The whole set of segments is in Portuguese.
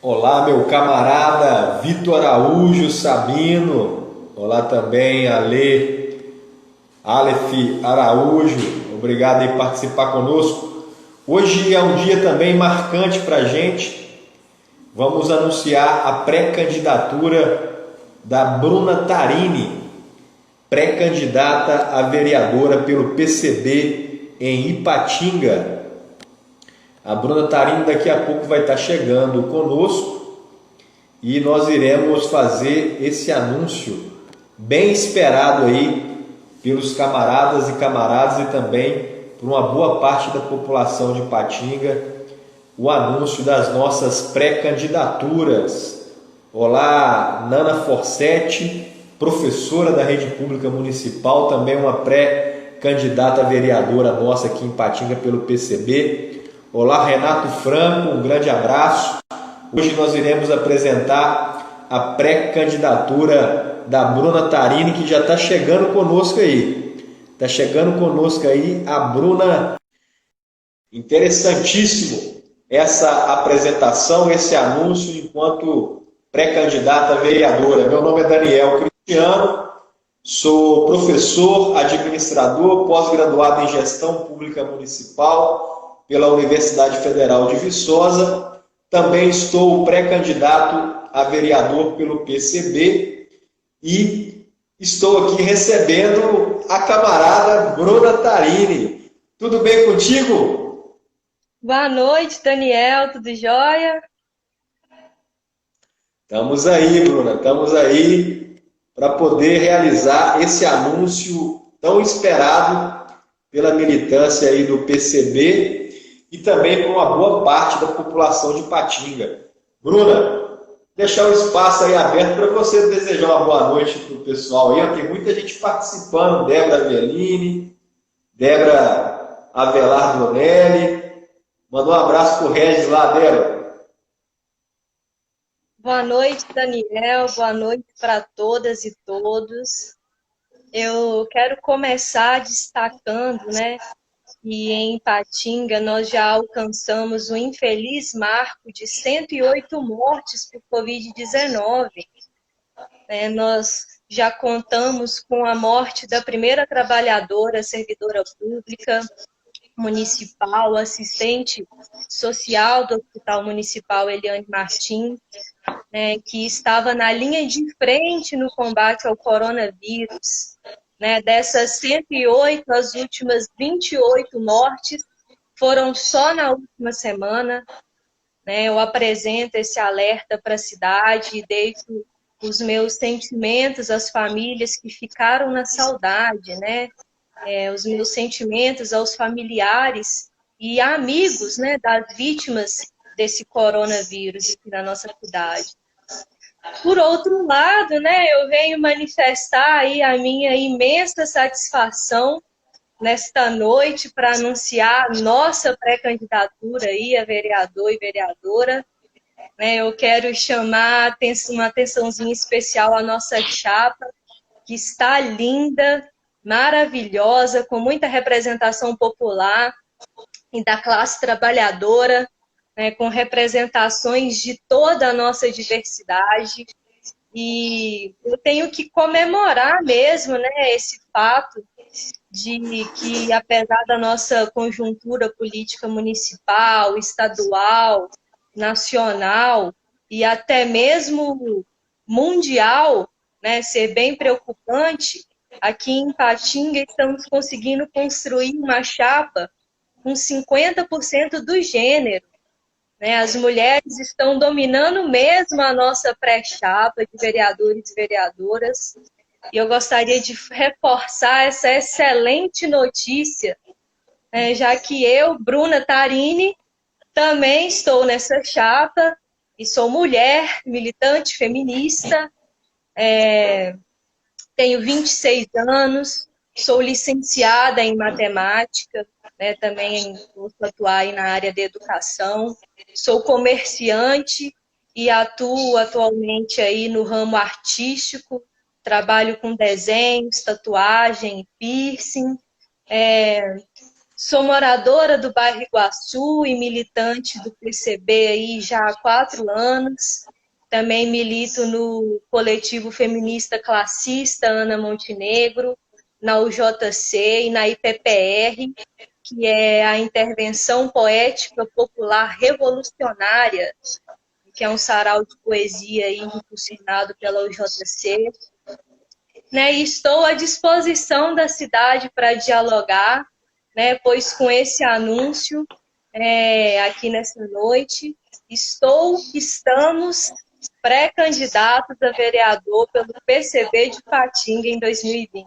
Olá, meu camarada Vitor Araújo Sabino. Olá também, Aleph Araújo. Obrigado por participar conosco. Hoje é um dia também marcante para a gente. Vamos anunciar a pré-candidatura da Bruna Tarini, pré-candidata a vereadora pelo PCB em Ipatinga. A Bruna Tarini daqui a pouco vai estar chegando conosco e nós iremos fazer esse anúncio bem esperado aí pelos camaradas e camaradas e também por uma boa parte da população de Ipatinga, o anúncio das nossas pré-candidaturas. Olá, Nana Forsetti, professora da Rede Pública Municipal, também uma pré-candidata a vereadora nossa aqui em Ipatinga pelo PCB. Olá, Renato Franco, um grande abraço. Hoje nós iremos apresentar a pré-candidatura da Bruna Tarini, que já está chegando conosco aí. Está chegando conosco aí a Bruna. Interessantíssimo essa apresentação, esse anúncio enquanto pré-candidata a vereadora. Meu nome é Daniel Cristiano, sou professor, administrador, pós-graduado em gestão pública municipal pela Universidade Federal de Viçosa. Também estou pré-candidato a vereador pelo PCB e estou aqui recebendo a camarada Bruna Tarini. Tudo bem contigo? Boa noite, Daniel, tudo jóia? Estamos aí, Bruna, estamos aí para poder realizar esse anúncio tão esperado pela militância aí do PCB e também por uma boa parte da população de Patinga. Bruna, deixar o espaço aí aberto para você desejar uma boa noite para o pessoal aí. Tem muita gente participando, Débora Bellini, Débora Avelar Donelli. Mandou um abraço para o Regis lá, Débora. Boa noite, Daniel, boa noite para todas e todos. Eu quero começar destacando, né, que em Ipatinga nós já alcançamos o infeliz marco de 108 mortes por Covid-19. Nós já contamos com a morte da primeira trabalhadora, servidora pública, municipal, assistente social do Hospital Municipal Eliane Martins, né, que estava na linha de frente no combate ao coronavírus. Dessas 108, as últimas 28 mortes foram só na última semana. Eu apresento esse alerta para a cidade e deixo os meus sentimentos às famílias que ficaram na saudade, os meus sentimentos aos familiares e amigos, das vítimas desse coronavírus aqui na nossa cidade. Por outro lado, eu venho manifestar aí a minha imensa satisfação nesta noite para anunciar nossa pré-candidatura aí a vereador e vereadora. Eu quero chamar uma atençãozinha especial à nossa chapa, que está linda, maravilhosa, com muita representação popular e da classe trabalhadora, com representações de toda a nossa diversidade. E eu tenho que comemorar mesmo, esse fato de que, apesar da nossa conjuntura política municipal, estadual, nacional e até mesmo mundial, ser bem preocupante, aqui em Patinga estamos conseguindo construir uma chapa com 50% do gênero. As mulheres estão dominando mesmo a nossa pré-chapa de vereadores e vereadoras. E eu gostaria de reforçar essa excelente notícia, já que eu, Bruna Tarini, também estou nessa chapa e sou mulher, militante feminista, tenho 26 anos, sou licenciada em matemática, também posso atuar aí na área da educação, sou comerciante e atuo atualmente aí no ramo artístico, trabalho com desenhos, tatuagem, piercing, Sou moradora do bairro Iguaçu e militante do PCB aí já há 4 anos. Também milito no coletivo feminista classista Ana Montenegro, na UJC e na IPPR, que é a Intervenção Poética Popular Revolucionária, que é um sarau de poesia aí impulsionado pela UJC. Né, e estou à disposição da cidade para dialogar, né, pois com esse anúncio aqui nessa noite, estamos pré-candidatos a vereador pelo PCB de Patinga em 2020.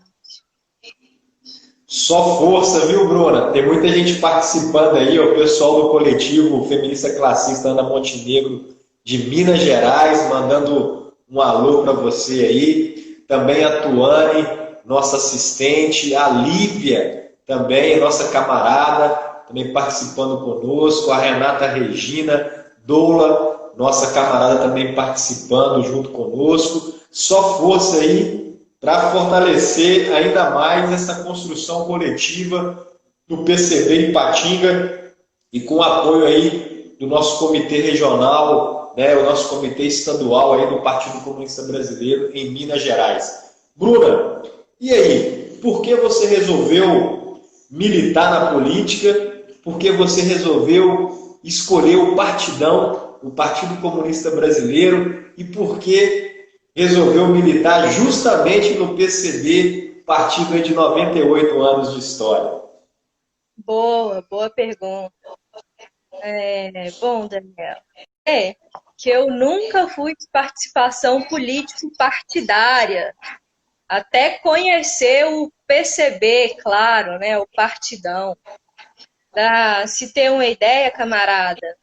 Só força, viu, Bruna? Tem muita gente participando aí, o pessoal do coletivo feminista classista Ana Montenegro de Minas Gerais, mandando um alô para você aí. Também a Tuane, nossa assistente, a Lívia, também nossa camarada, também participando conosco, a Renata Regina, Doula, nossa camarada também participando junto conosco. Só força aí para fortalecer ainda mais essa construção coletiva do PCB em Patinga e com o apoio aí do nosso comitê regional, né, o nosso comitê estadual aí do Partido Comunista Brasileiro em Minas Gerais. Bruna, e aí, por que você resolveu militar na política? Por que você resolveu escolher o Partidão, o Partido Comunista Brasileiro, e por que resolveu militar justamente no PCB, partido de 98 anos de história? Boa pergunta. Bom, Daniel, que eu nunca fui de participação político-partidária, até conhecer o PCB, claro, né, o Partidão. Se ter uma ideia, camarada,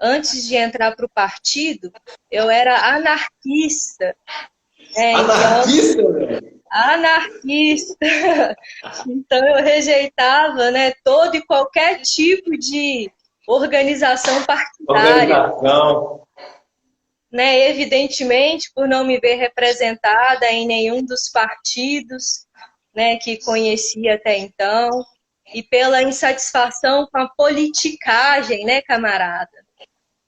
antes de entrar para o partido, eu era anarquista. Anarquista, velho? Anarquista. Então eu rejeitava, né, todo e qualquer tipo de organização partidária. Né, evidentemente, por não me ver representada em nenhum dos partidos, né, que conhecia até então, e pela insatisfação com a politicagem, né, camarada?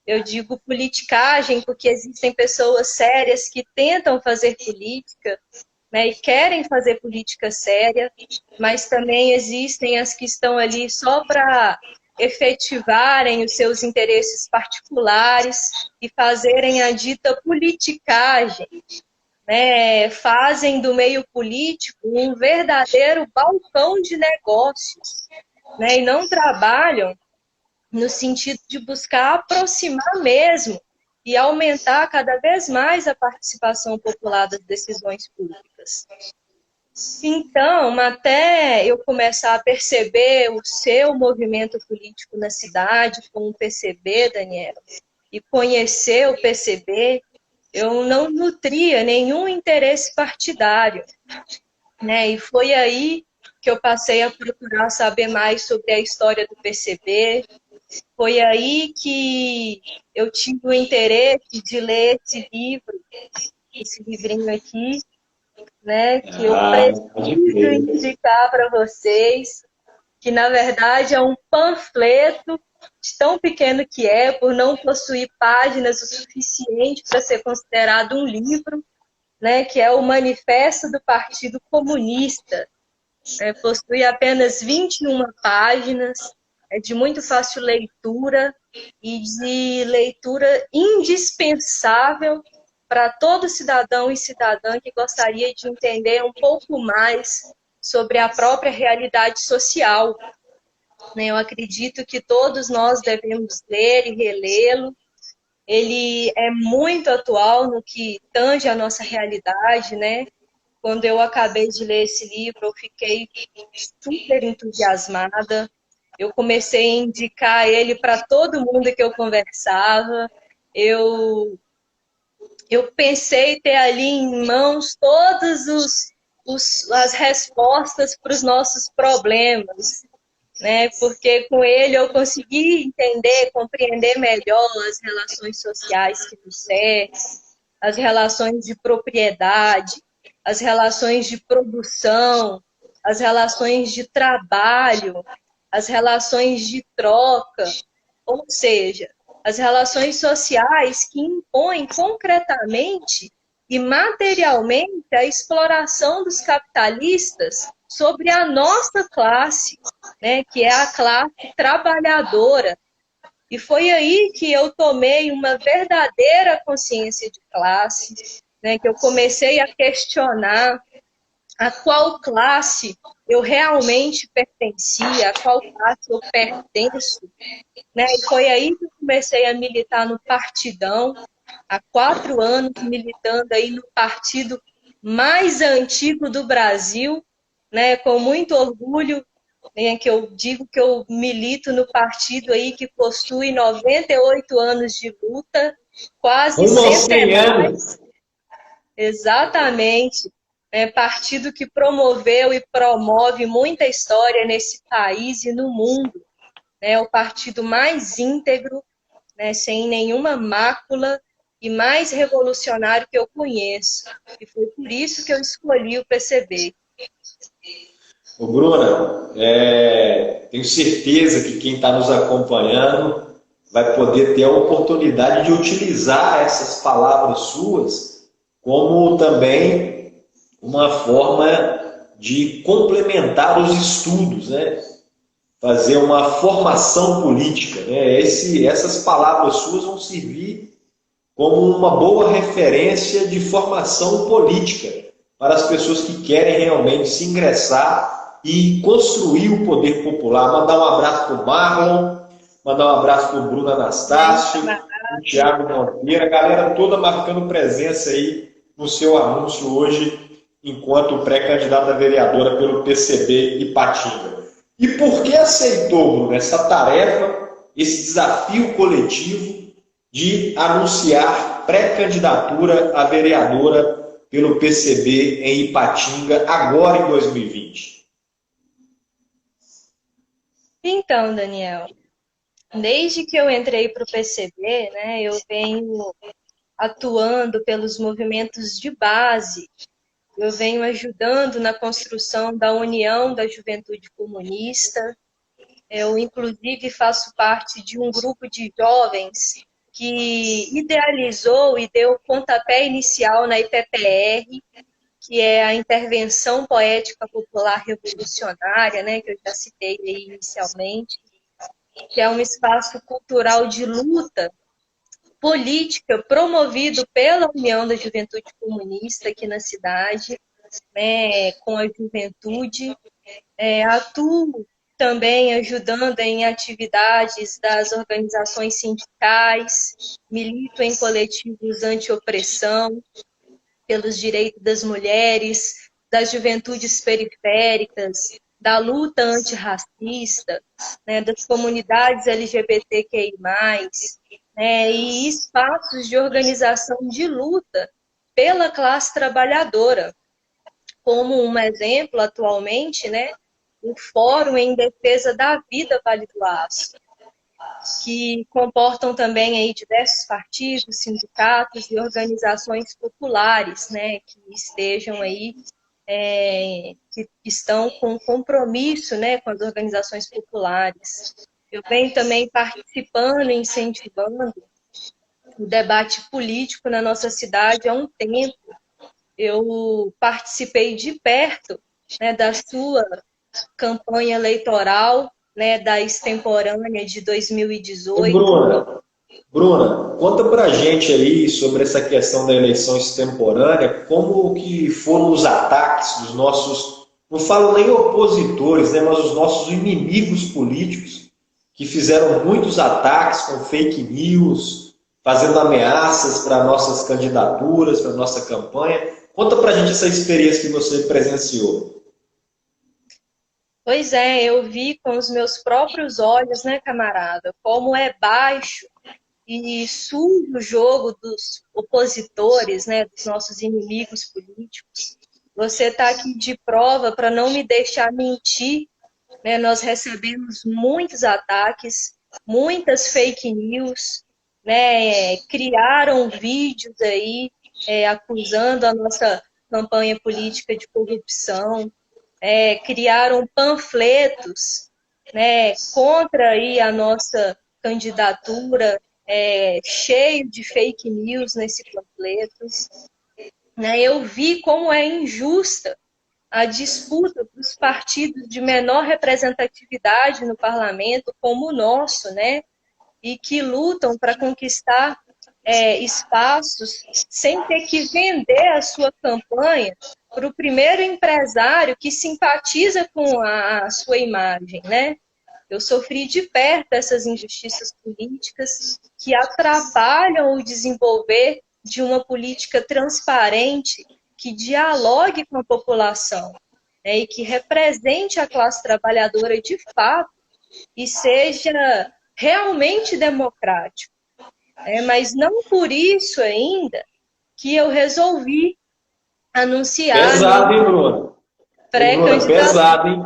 Eu digo politicagem porque existem pessoas sérias que tentam fazer política, né, e querem fazer política séria, mas também existem as que estão ali só para efetivarem os seus interesses particulares e fazerem a dita politicagem, né? Fazem do meio político um verdadeiro balcão de negócios, né? E não trabalham no sentido de buscar aproximar mesmo e aumentar cada vez mais a participação popular das decisões públicas. Então, até eu começar a perceber o seu movimento político na cidade, com o PCB, Daniel, e conhecer o PCB, eu não nutria nenhum interesse partidário, né? E foi aí que eu passei a procurar saber mais sobre a história do PCB. Foi aí que eu tive o interesse de ler esse livrinho aqui, né? Que eu preciso indicar para vocês, que na verdade é um panfleto de tão pequeno que é, por não possuir páginas o suficiente para ser considerado um livro, né? Que é o Manifesto do Partido Comunista. Possui apenas 21 páginas, é de muito fácil leitura e de leitura indispensável para todo cidadão e cidadã que gostaria de entender um pouco mais sobre a própria realidade social. Eu acredito que todos nós devemos ler e relê-lo. Ele é muito atual no que tange a nossa realidade, né? Quando eu acabei de ler esse livro, eu fiquei super entusiasmada. Eu comecei a indicar ele para todo mundo que eu conversava. Eu pensei ter ali em mãos todas as respostas para os nossos problemas, né? Porque com ele eu consegui entender, compreender melhor as relações sociais que nos cercam, as relações de propriedade, as relações de produção, as relações de trabalho, as relações de troca, ou seja, as relações sociais que impõem concretamente e materialmente a exploração dos capitalistas sobre a nossa classe, né, que é a classe trabalhadora. E foi aí que eu tomei uma verdadeira consciência de classe, né, que eu comecei a questionar a qual classe eu realmente pertencia, a qual classe eu pertenço, né? E foi aí que eu comecei a militar no Partidão, há 4 anos militando aí no partido mais antigo do Brasil, né? Com muito orgulho, né? Que eu digo que eu milito no partido aí que possui 98 anos de luta, quase Rumo aos 100 centenário. anos. Exatamente. É partido que promoveu e promove muita história nesse país e no mundo. É o partido mais íntegro, né, sem nenhuma mácula e mais revolucionário que eu conheço. E foi por isso que eu escolhi o PCB. Ô, Bruna, tenho certeza que quem está nos acompanhando vai poder ter a oportunidade de utilizar essas palavras suas como também uma forma de complementar os estudos, né? Fazer uma formação política, né? Essas palavras suas vão servir como uma boa referência de formação política para as pessoas que querem realmente se ingressar e construir o poder popular. Mandar um abraço para o Marlon, mandar um abraço para o Bruno Anastácio, o Tiago Monteiro, a galera toda marcando presença aí no seu anúncio hoje, enquanto pré-candidata a vereadora pelo PCB Ipatinga. E por que aceitou, Bruno, essa tarefa, esse desafio coletivo de anunciar pré-candidatura a vereadora pelo PCB em Ipatinga, agora em 2020? Então, Daniel, desde que eu entrei para o PCB, né, eu venho atuando pelos movimentos de base, eu venho ajudando na construção da União da Juventude Comunista. Eu, inclusive, faço parte de um grupo de jovens que idealizou e deu o pontapé inicial na IPPR, que é a Intervenção Poética Popular Revolucionária, né, que eu já citei aí inicialmente, que é um espaço cultural de luta política promovido pela União da Juventude Comunista aqui na cidade, né, com a juventude. Atuo também ajudando em atividades das organizações sindicais, milito em coletivos anti-opressão, pelos direitos das mulheres, das juventudes periféricas, da luta antirracista, né, das comunidades LGBTQI+, né, e espaços de organização de luta pela classe trabalhadora. Como um exemplo, atualmente, né, o Fórum em Defesa da Vida Vale do Aço, que comportam também aí diversos partidos, sindicatos e organizações populares, né, que estejam aí, que estão com compromisso, né, com as organizações populares. Eu venho também participando e incentivando o debate político na nossa cidade há um tempo. Eu participei de perto, né, da sua campanha eleitoral, né, da extemporânea de Ô, 2018. Bruna, conta pra gente aí sobre essa questão da eleição extemporânea, como que foram os ataques dos nossos, não falo nem opositores, né, mas os nossos inimigos políticos, que fizeram muitos ataques com fake news, fazendo ameaças para nossas candidaturas, para nossa campanha. Conta pra gente essa experiência que você presenciou. Pois é, eu vi com os meus próprios olhos, né, camarada, como é baixo e sujo o jogo dos opositores, né, dos nossos inimigos políticos. Você está aqui de prova para não me deixar mentir, né? Nós recebemos muitos ataques, muitas fake news, né? Criaram vídeos aí acusando a nossa campanha política de corrupção, criaram panfletos né, contra aí a nossa candidatura, cheio de fake news nesse panfleto. Né? Eu vi como é injusta a disputa dos partidos de menor representatividade no parlamento, como o nosso, né? E que lutam para conquistar espaços sem ter que vender a sua campanha para o primeiro empresário que simpatiza com a sua imagem, né? Eu sofri de perto essas injustiças políticas que atrapalham o desenvolver de uma política transparente que dialogue com a população, né, e que represente a classe trabalhadora de fato e seja realmente democrático. Mas não por isso ainda que eu resolvi anunciar a Pesado, hein, minha Bruna? Ô, Bruna, pré-candidatura. pesado, hein?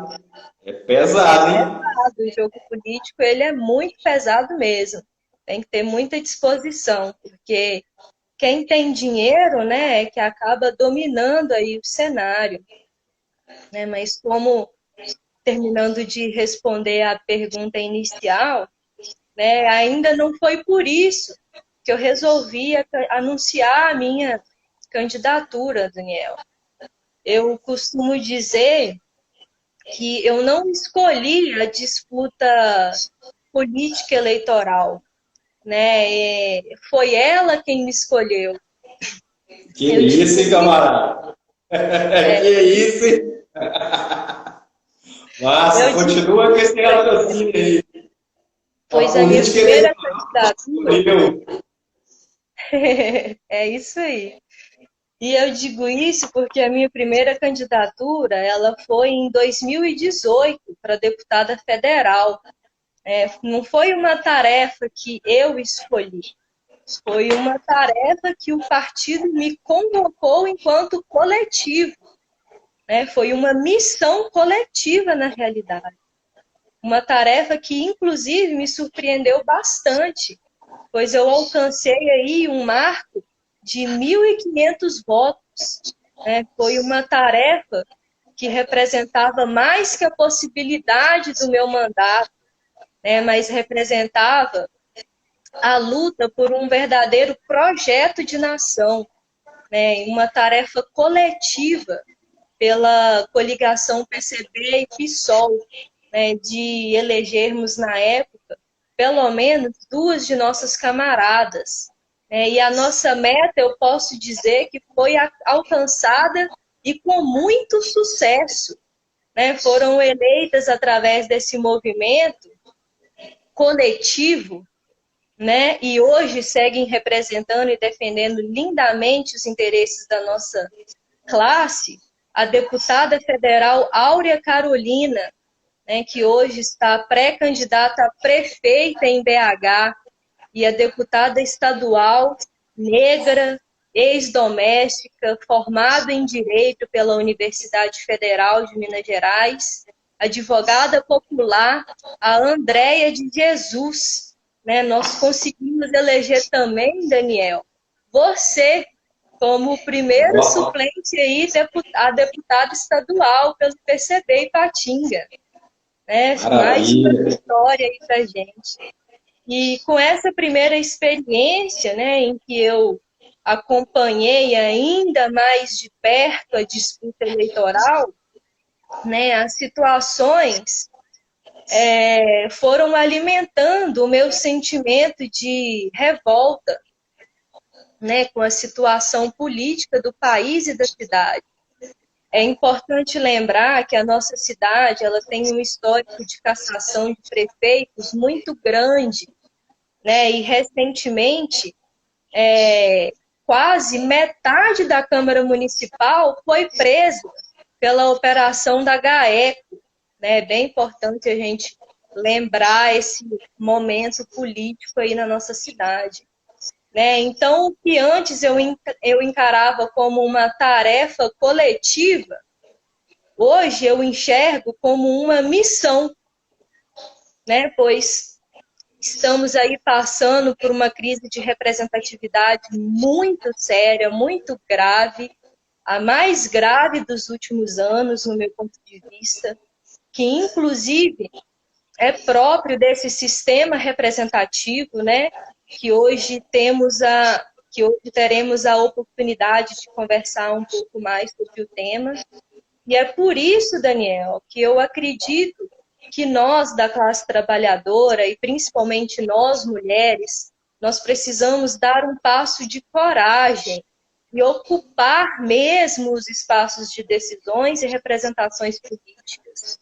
É É pesado, hein? pesado, o jogo político ele é muito pesado mesmo. Tem que ter muita disposição, porque quem tem dinheiro, né, é que acaba dominando aí o cenário, né? Mas como terminando de responder a pergunta inicial, né, ainda não foi por isso que eu resolvi anunciar a minha candidatura, Daniel. Eu costumo dizer que eu não escolhi a disputa política eleitoral, né? Foi ela quem me escolheu. Que Eu isso, digo hein, isso, camarada? é, Que isso, hein? Massa, eu digo continua com esse isso, raciocínio aí. A pois a minha política primeira eleitoral candidatura escolheu. é isso aí. E eu digo isso porque a minha primeira candidatura, ela foi em 2018 para deputada federal. Não foi uma tarefa que eu escolhi, foi uma tarefa que o partido me convocou enquanto coletivo, né? Foi uma missão coletiva na realidade. Uma tarefa que, inclusive, me surpreendeu bastante, pois eu alcancei aí um marco de 1.500 votos. Né? Foi uma tarefa que representava mais que a possibilidade do meu mandato, né? Mas representava a luta por um verdadeiro projeto de nação, né? Uma tarefa coletiva pela coligação PCB e PSOL, né? De elegermos na época pelo menos duas de nossas camaradas. E a nossa meta, eu posso dizer que foi alcançada e com muito sucesso. Né? Foram eleitas através desse movimento coletivo, né? E hoje seguem representando e defendendo lindamente os interesses da nossa classe, a deputada federal Áurea Carolina, né, que hoje está pré-candidata a prefeita em BH, e a deputada estadual negra, ex-doméstica, formada em Direito pela Universidade Federal de Minas Gerais, advogada popular, a Andréia de Jesus. Né? Nós conseguimos eleger também, Daniel, você como o primeiro Ó, suplente aí, a deputada estadual pelo PCB Ipatinga. Né? Mais uma maravilha. vitória aí pra gente. E com essa primeira experiência, né, em que eu acompanhei ainda mais de perto a disputa eleitoral, né, as situações foram alimentando o meu sentimento de revolta, né, com a situação política do país e da cidade. É importante lembrar que a nossa cidade ela tem um histórico de cassação de prefeitos muito grande, né, e recentemente quase metade da Câmara Municipal foi presa pela operação da GAECO. Né? É bem importante a gente lembrar esse momento político aí na nossa cidade. Né? Então, o que antes eu encarava como uma tarefa coletiva, hoje eu enxergo como uma missão, né? Pois estamos aí passando por uma crise de representatividade muito séria, muito grave, a mais grave dos últimos anos, no meu ponto de vista, que inclusive é próprio desse sistema representativo, né? Que hoje teremos a oportunidade de conversar um pouco mais sobre o tema. E é por isso, Daniel, que eu acredito que nós da classe trabalhadora, e principalmente nós mulheres, nós precisamos dar um passo de coragem e ocupar mesmo os espaços de decisões e representações políticas.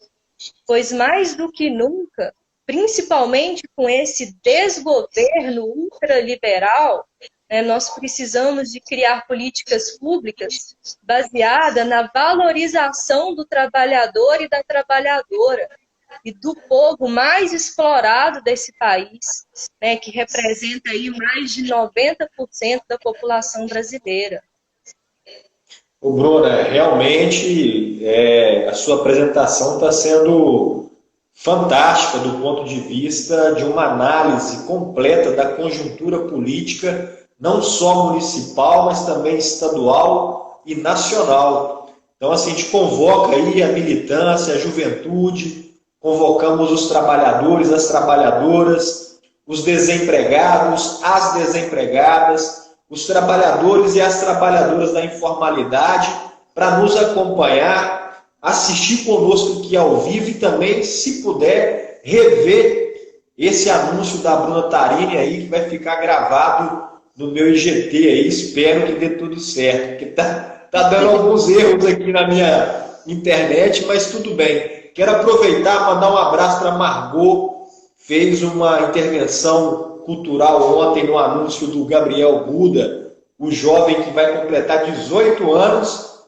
Pois mais do que nunca, principalmente com esse desgoverno ultraliberal, né, nós precisamos de criar políticas públicas baseadas na valorização do trabalhador e da trabalhadora, e do povo mais explorado desse país, né, que representa aí mais de 90% da população brasileira. Ô, Bruna, realmente a sua apresentação está sendo fantástica do ponto de vista de uma análise completa da conjuntura política, não só municipal, mas também estadual e nacional. Então, assim, a gente convoca aí a militância, a juventude, convocamos os trabalhadores, as trabalhadoras, os desempregados, as desempregadas, os trabalhadores e as trabalhadoras da informalidade para nos acompanhar, assistir conosco aqui ao vivo e também, se puder, rever esse anúncio da Bruna Tarini aí, que vai ficar gravado no meu IGT aí. Espero que dê tudo certo, porque tá dando alguns erros aqui na minha internet, mas tudo bem. Quero aproveitar e mandar um abraço para Margot, fez uma intervenção cultural ontem no anúncio do Gabriel Buda, o jovem que vai completar 18 anos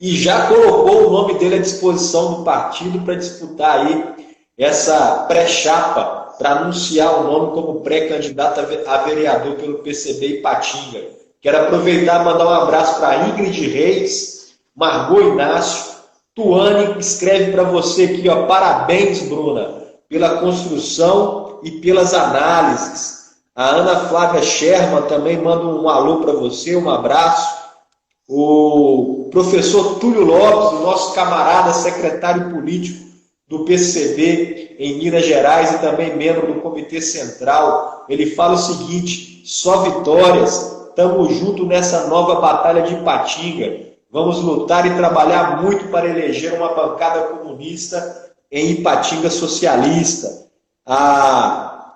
e já colocou o nome dele à disposição do partido para disputar aí essa pré-chapa, para anunciar o nome como pré-candidato a vereador pelo PCB Ipatinga. Quero aproveitar e mandar um abraço para Ingrid Reis, Margot Inácio, Tuane, escreve para você aqui, ó, parabéns, Bruna, pela construção e pelas análises. A Ana Flávia Sherman também manda um alô para você, um abraço. O professor Túlio Lopes, o nosso camarada secretário político do PCB em Minas Gerais e também membro do Comitê Central, ele fala o seguinte: só vitórias, estamos juntos nessa nova batalha de Ipatinga. Vamos lutar e trabalhar muito para eleger uma bancada comunista em Ipatinga socialista. A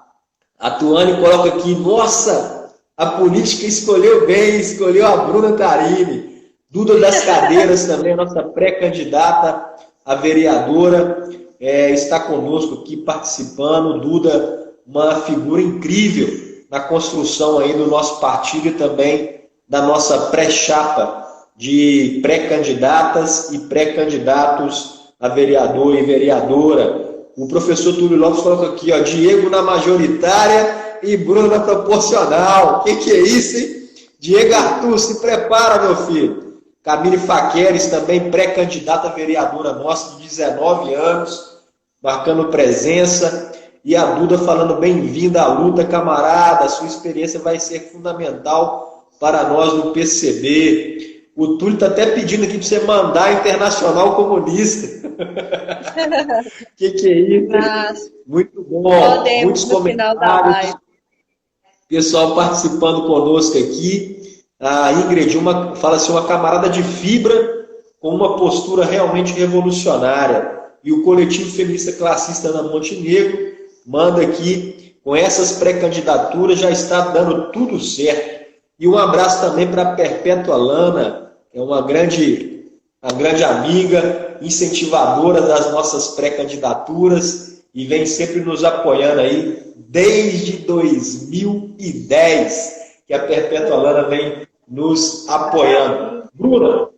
Tuane coloca aqui, nossa, a política escolheu bem, escolheu a Bruna Tarini. Duda das Cadeiras também, nossa pré-candidata a vereadora, está conosco aqui participando. Duda, uma figura incrível na construção aí do nosso partido e também da nossa pré-chapa de pré-candidatas e pré-candidatos a vereador e vereadora. O professor Túlio Lopes coloca aqui, ó, Diego na majoritária e Bruno na proporcional. Que é isso, hein? Diego Arthur, se prepara, meu filho. Camille Faqueres, também pré-candidata a vereadora nossa, de 19 anos, marcando presença. E a Duda falando, bem-vinda à luta, camarada. A sua experiência vai ser fundamental para nós do PCB. O Túlio está até pedindo aqui para você mandar a Internacional Comunista. Que é isso? Mas muito bom. podemos Muitos no final da comentários. live. Pessoal participando conosco aqui. A Ingrid fala assim, uma camarada de fibra com uma postura realmente revolucionária. E o coletivo feminista classista da Montenegro manda aqui, com essas pré-candidaturas já está dando tudo certo. E um abraço também para a Perpétua Lana, que é uma grande amiga, incentivadora das nossas pré-candidaturas e vem sempre nos apoiando aí desde 2010, que a Perpétua Lana vem nos apoiando. Bruna,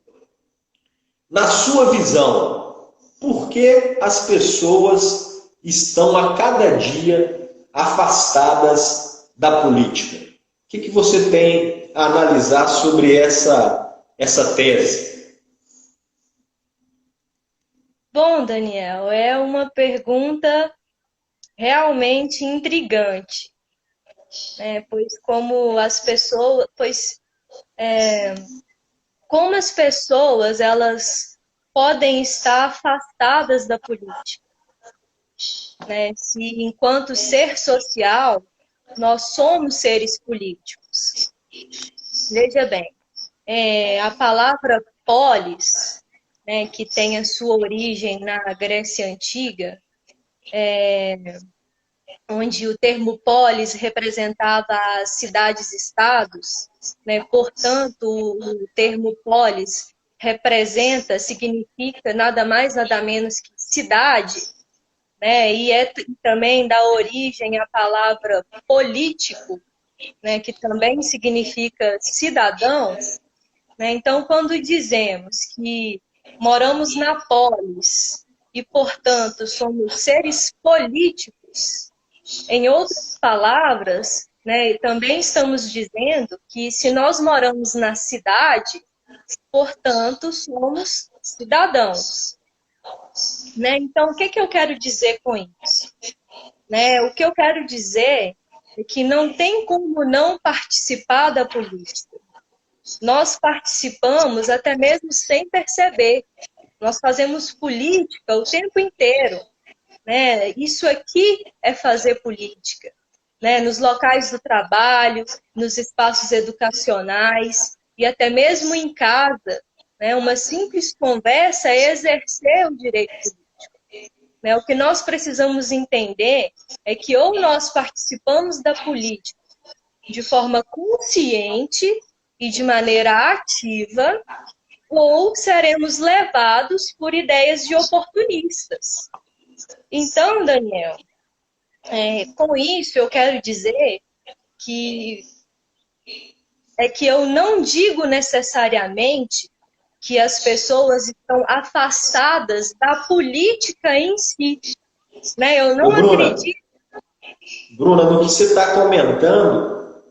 na sua visão, por que as pessoas estão a cada dia afastadas da política? O que você tem a analisar sobre essa tese? Bom, Daniel, é uma pergunta realmente intrigante, né? Como as pessoas elas podem estar afastadas da política. né? Se, enquanto ser social, nós somos seres políticos. Veja bem, a palavra polis, né, que tem a sua origem na Grécia Antiga, onde o termo polis representava as cidades-estados, né? Portanto, o termo polis significa nada mais, nada menos que cidade, né? E também dá origem à palavra político, né? Que também significa cidadão, né? Então, quando dizemos que moramos na polis e, portanto, somos seres políticos, em outras palavras, né, também estamos dizendo que se nós moramos na cidade, portanto, somos cidadãos. Né? Então, o que eu quero dizer com isso? Né? O que eu quero dizer é que não tem como não participar da política. Nós participamos até mesmo sem perceber. Nós fazemos política o tempo inteiro. Né? Isso aqui é fazer política. Né? Nos locais do trabalho, nos espaços educacionais e até mesmo em casa. Né? Uma simples conversa é exercer o direito político. Né? O que nós precisamos entender é que ou nós participamos da política de forma consciente e de maneira ativa, ou seremos levados por ideias de oportunistas. Então, Daniel, com isso eu quero dizer que eu não digo necessariamente que as pessoas estão afastadas da política em si. Né? Eu não acredito. Bruna, no que você está comentando,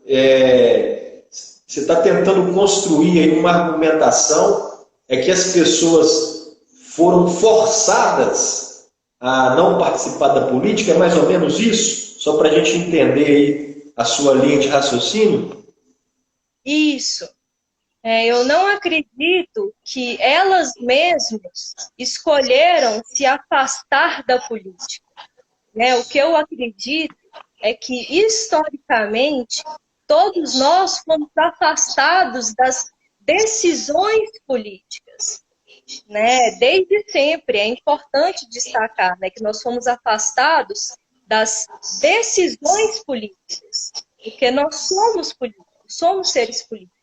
você está tentando construir aí uma argumentação que as pessoas foram forçadas a não participar da política, é mais ou menos isso? Só para a gente entender aí a sua linha de raciocínio? Isso. Eu não acredito que elas mesmas escolheram se afastar da política. O que eu acredito é que, historicamente, todos nós fomos afastados das decisões políticas. Desde sempre, é importante destacar que nós fomos afastados das decisões políticas, porque nós somos políticos, somos seres políticos.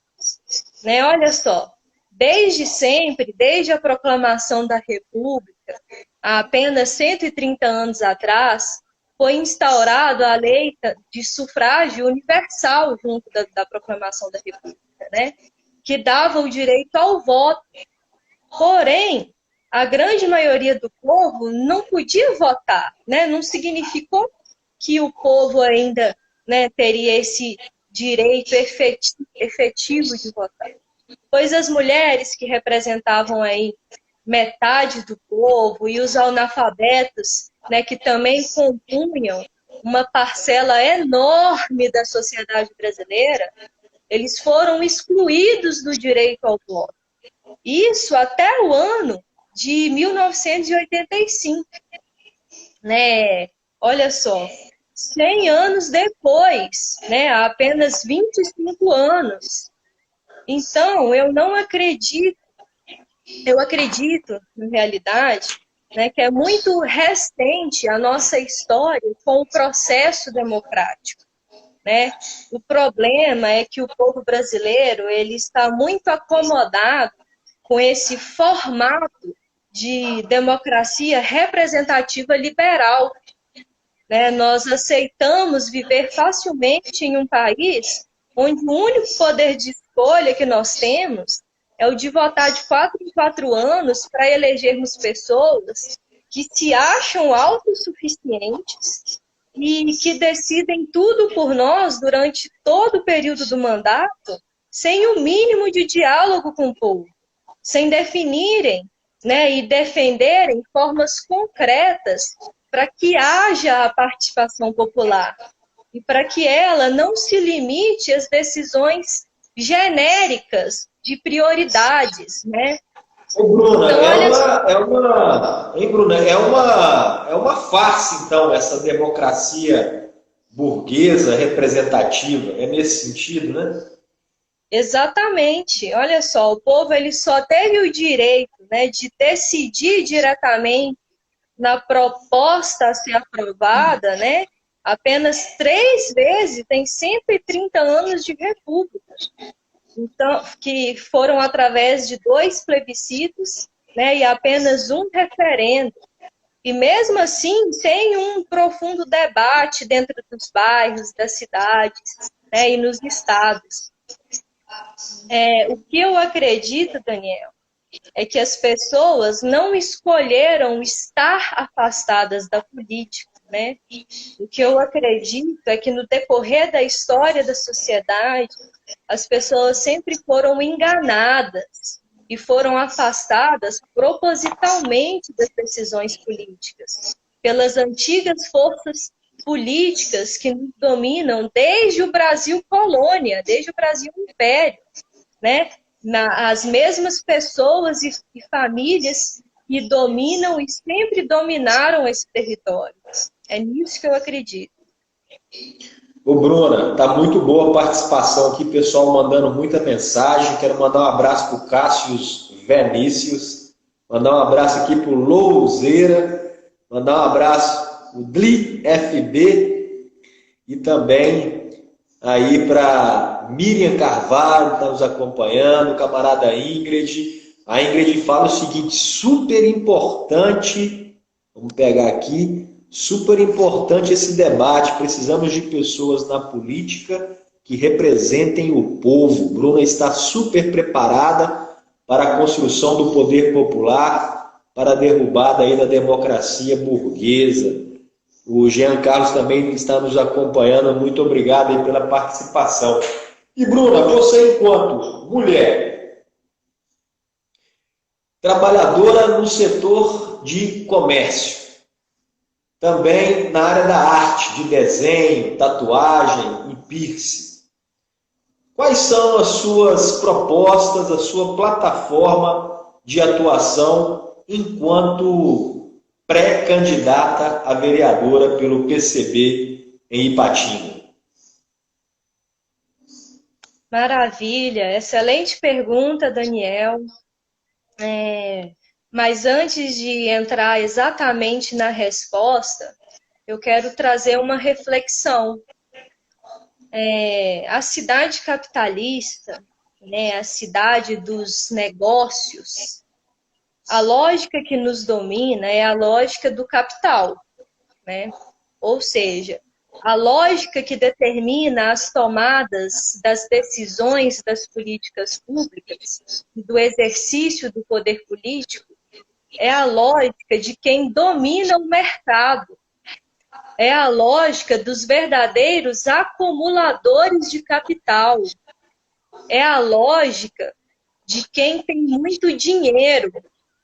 Olha só, desde sempre, desde a proclamação da República, há apenas 130 anos atrás, foi instaurada a lei de sufrágio universal junto da proclamação da República, que dava o direito ao voto. Porém, a grande maioria do povo não podia votar, não significou que o povo ainda teria esse direito efetivo de votar. Pois as mulheres que representavam aí metade do povo e os analfabetos, que também compunham uma parcela enorme da sociedade brasileira, eles foram excluídos do direito ao voto. Isso até o ano de 1985. Olha só, 100 anos depois, há apenas 25 anos. Então, eu não acredito, eu acredito, na realidade, que é muito recente a nossa história com o processo democrático. O problema é que o povo brasileiro ele está muito acomodado com esse formato de democracia representativa liberal. Nós aceitamos viver facilmente em um país onde o único poder de escolha que nós temos é o de votar de 4 em 4 anos para elegermos pessoas que se acham autossuficientes e que decidem tudo por nós durante todo o período do mandato, sem o mínimo de diálogo com o povo, sem definirem e defenderem formas concretas para que haja a participação popular e para que ela não se limite às decisões genéricas de prioridades, Ô, Bruna, Então, olha só, hein, Bruna, é uma farsa, então, essa democracia burguesa representativa. É nesse sentido, né? exatamente, olha só, o povo ele só teve o direito, né, de decidir diretamente na proposta a ser aprovada, né, apenas 3 vezes em 130 anos de república. Então, que foram através de 2 plebiscitos, né, e apenas um referendo. E mesmo assim, sem um profundo debate dentro dos bairros, das cidades, né, e nos estados. O que eu acredito, Daniel, é que as pessoas não escolheram estar afastadas da política, né? O que eu acredito é que no decorrer da história da sociedade, as pessoas sempre foram enganadas e foram afastadas propositalmente das decisões políticas, pelas antigas forças políticas que nos dominam desde o Brasil colônia, desde o Brasil império, né? As mesmas pessoas e famílias que dominam e sempre dominaram esse território. É nisso que eu acredito. Ô, Bruna, tá muito boa a participação aqui, pessoal mandando muita mensagem. Quero mandar um abraço para o Cássio Vinícius, mandar um abraço aqui para o Louzeira, mandar um abraço o Dli FB e também aí para Miriam Carvalho, que está nos acompanhando, o camarada Ingrid. A Ingrid fala o seguinte: super importante, vamos pegar aqui, super importante esse debate. Precisamos de pessoas na política que representem o povo. Bruna está super preparada para a construção do poder popular, para a derrubada aí da democracia burguesa. O Jean Carlos também está nos acompanhando. Muito obrigado aí pela participação. E Bruna, você enquanto mulher, trabalhadora no setor de comércio, também na área da arte, de desenho, tatuagem e piercing. Quais são as suas propostas, a sua plataforma de atuação enquanto pré-candidata a vereadora pelo PCB em Ipatinga? Maravilha, excelente pergunta, Daniel. Mas antes de entrar exatamente na resposta, eu quero trazer uma reflexão. A cidade capitalista, né, a cidade dos negócios, a lógica que nos domina é a lógica do capital, né? Ou seja, a lógica que determina as tomadas das decisões das políticas públicas e do exercício do poder político é a lógica de quem domina o mercado. É a lógica dos verdadeiros acumuladores de capital. É a lógica de quem tem muito dinheiro,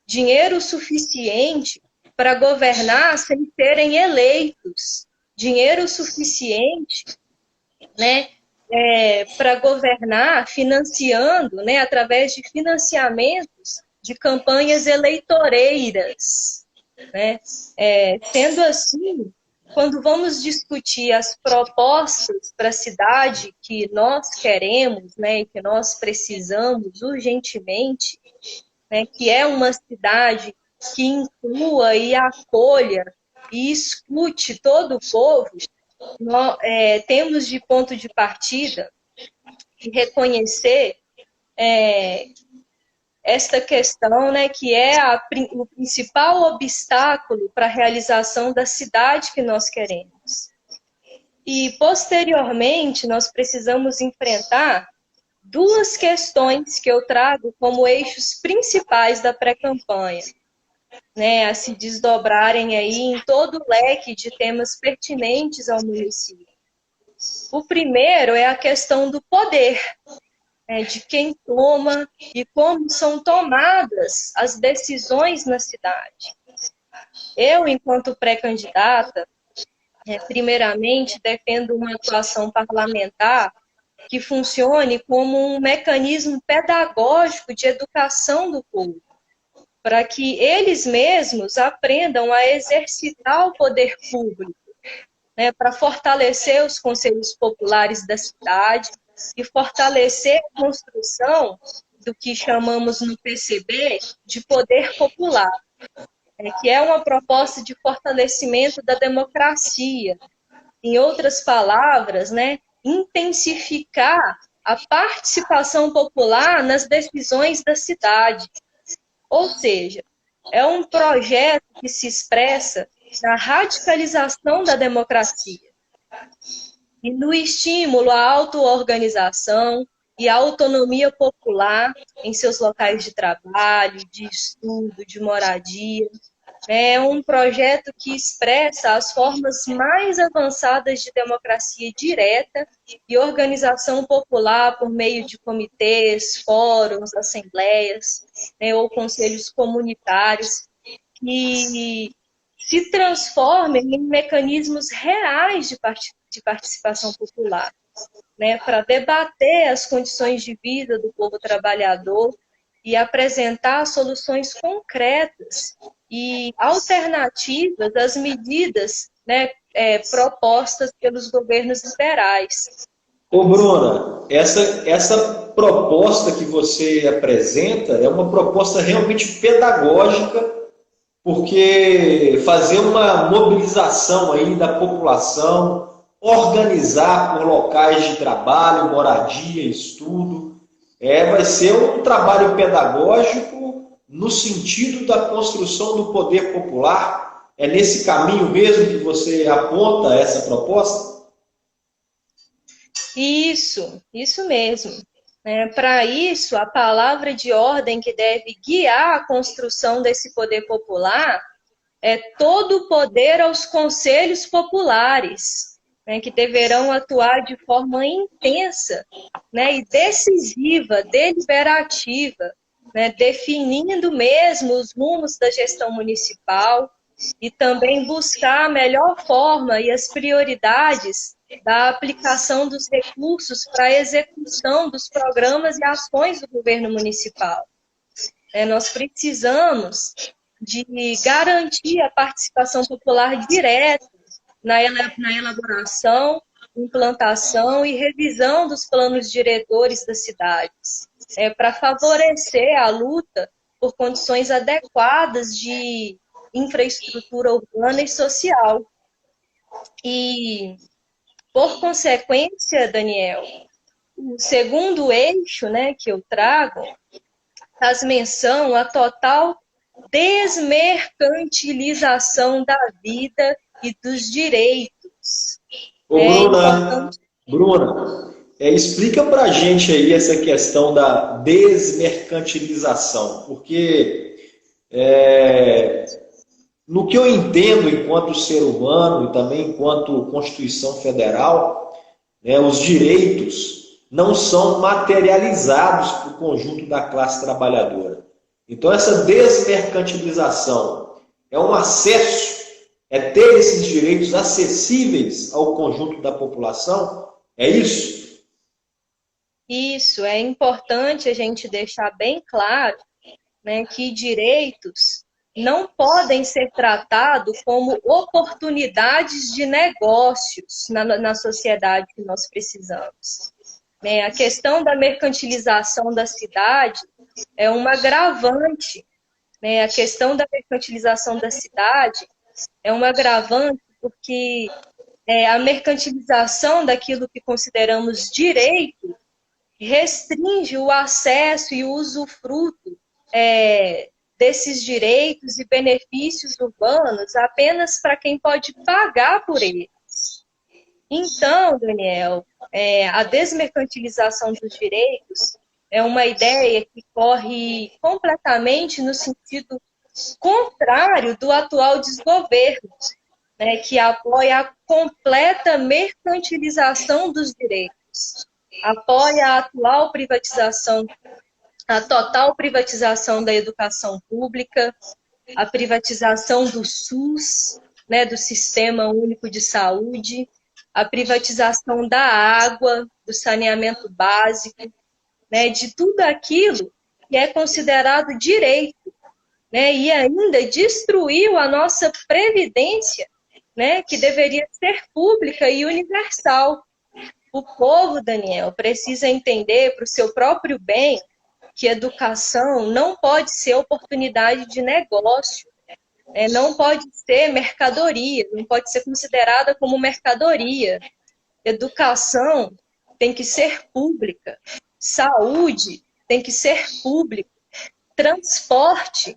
dinheiro suficiente para governar sem serem eleitos, dinheiro suficiente, né, para governar financiando, né, através de financiamentos de campanhas eleitoreiras, né? Sendo assim, quando vamos discutir as propostas para a cidade que nós queremos, né, e que nós precisamos urgentemente, né, que é uma cidade que inclua e acolha e escute todo o povo, nós, temos de ponto de partida de reconhecer esta questão, né, que é o principal obstáculo para a realização da cidade que nós queremos. E, posteriormente, nós precisamos enfrentar duas questões que eu trago como eixos principais da pré-campanha, né, a se desdobrarem aí em todo o leque de temas pertinentes ao município. O primeiro é a questão do poder, de quem toma e como são tomadas as decisões na cidade. Eu, enquanto pré-candidata, primeiramente defendo uma atuação parlamentar que funcione como um mecanismo pedagógico de educação do povo, para que eles mesmos aprendam a exercitar o poder público, né, para fortalecer os conselhos populares da cidade e fortalecer a construção do que chamamos no PCB de poder popular, que é uma proposta de fortalecimento da democracia. Em outras palavras, né, intensificar a participação popular nas decisões da cidade. Ou seja, é um projeto que se expressa na radicalização da democracia e no estímulo à auto-organização e à autonomia popular em seus locais de trabalho, de estudo, de moradia. É um projeto que expressa as formas mais avançadas de democracia direta e organização popular por meio de comitês, fóruns, assembleias, né, ou conselhos comunitários, que se transformem em mecanismos reais de participação popular, né, para debater as condições de vida do povo trabalhador e apresentar soluções concretas e alternativas às medidas, né, propostas pelos governos liberais. Ô, Bruna, essa proposta que você apresenta é uma proposta realmente pedagógica, porque fazer uma mobilização aí da população, organizar por locais de trabalho, moradia, estudo, vai ser um trabalho pedagógico no sentido da construção do poder popular. É nesse caminho mesmo que você aponta essa proposta? Isso mesmo. Para isso, a palavra de ordem que deve guiar a construção desse poder popular é todo o poder aos conselhos populares, né, que deverão atuar de forma intensa, né, e decisiva, deliberativa, né, definindo mesmo os rumos da gestão municipal e também buscar a melhor forma e as prioridades da aplicação dos recursos para a execução dos programas e ações do governo municipal. Nós precisamos de garantir a participação popular direta na elaboração, implantação e revisão dos planos diretores das cidades, para favorecer a luta por condições adequadas de infraestrutura urbana e social. E, por consequência, Daniel, o segundo eixo, né, que eu trago faz menção à total desmercantilização da vida e dos direitos. Ô, Bruna, explica para a gente aí essa questão da desmercantilização, porque no que eu entendo enquanto ser humano e também enquanto Constituição Federal, né, os direitos não são materializados para o conjunto da classe trabalhadora. Então, essa desmercantilização é um acesso, é ter esses direitos acessíveis ao conjunto da população? É isso? Isso, é importante a gente deixar bem claro, né, que direitos não podem ser tratados como oportunidades de negócios na sociedade que nós precisamos. A questão da mercantilização da cidade é um agravante. A questão da mercantilização da cidade é um agravante porque a mercantilização daquilo que consideramos direito restringe o acesso e o usufruto desses direitos e benefícios urbanos apenas para quem pode pagar por eles. Então, Daniel, a desmercantilização dos direitos é uma ideia que corre completamente no sentido contrário do atual desgoverno, né, que apoia a completa mercantilização dos direitos, apoia a atual privatização, a total privatização da educação pública, a privatização do SUS, né, do Sistema Único de Saúde, a privatização da água, do saneamento básico, né, de tudo aquilo que é considerado direito, né? E ainda destruiu a nossa previdência, né? Que deveria ser pública e universal. O povo, Daniel, precisa entender para o seu próprio bem que educação não pode ser oportunidade de negócio, não pode ser mercadoria, não pode ser considerada como mercadoria. Educação tem que ser pública, saúde tem que ser pública, transporte,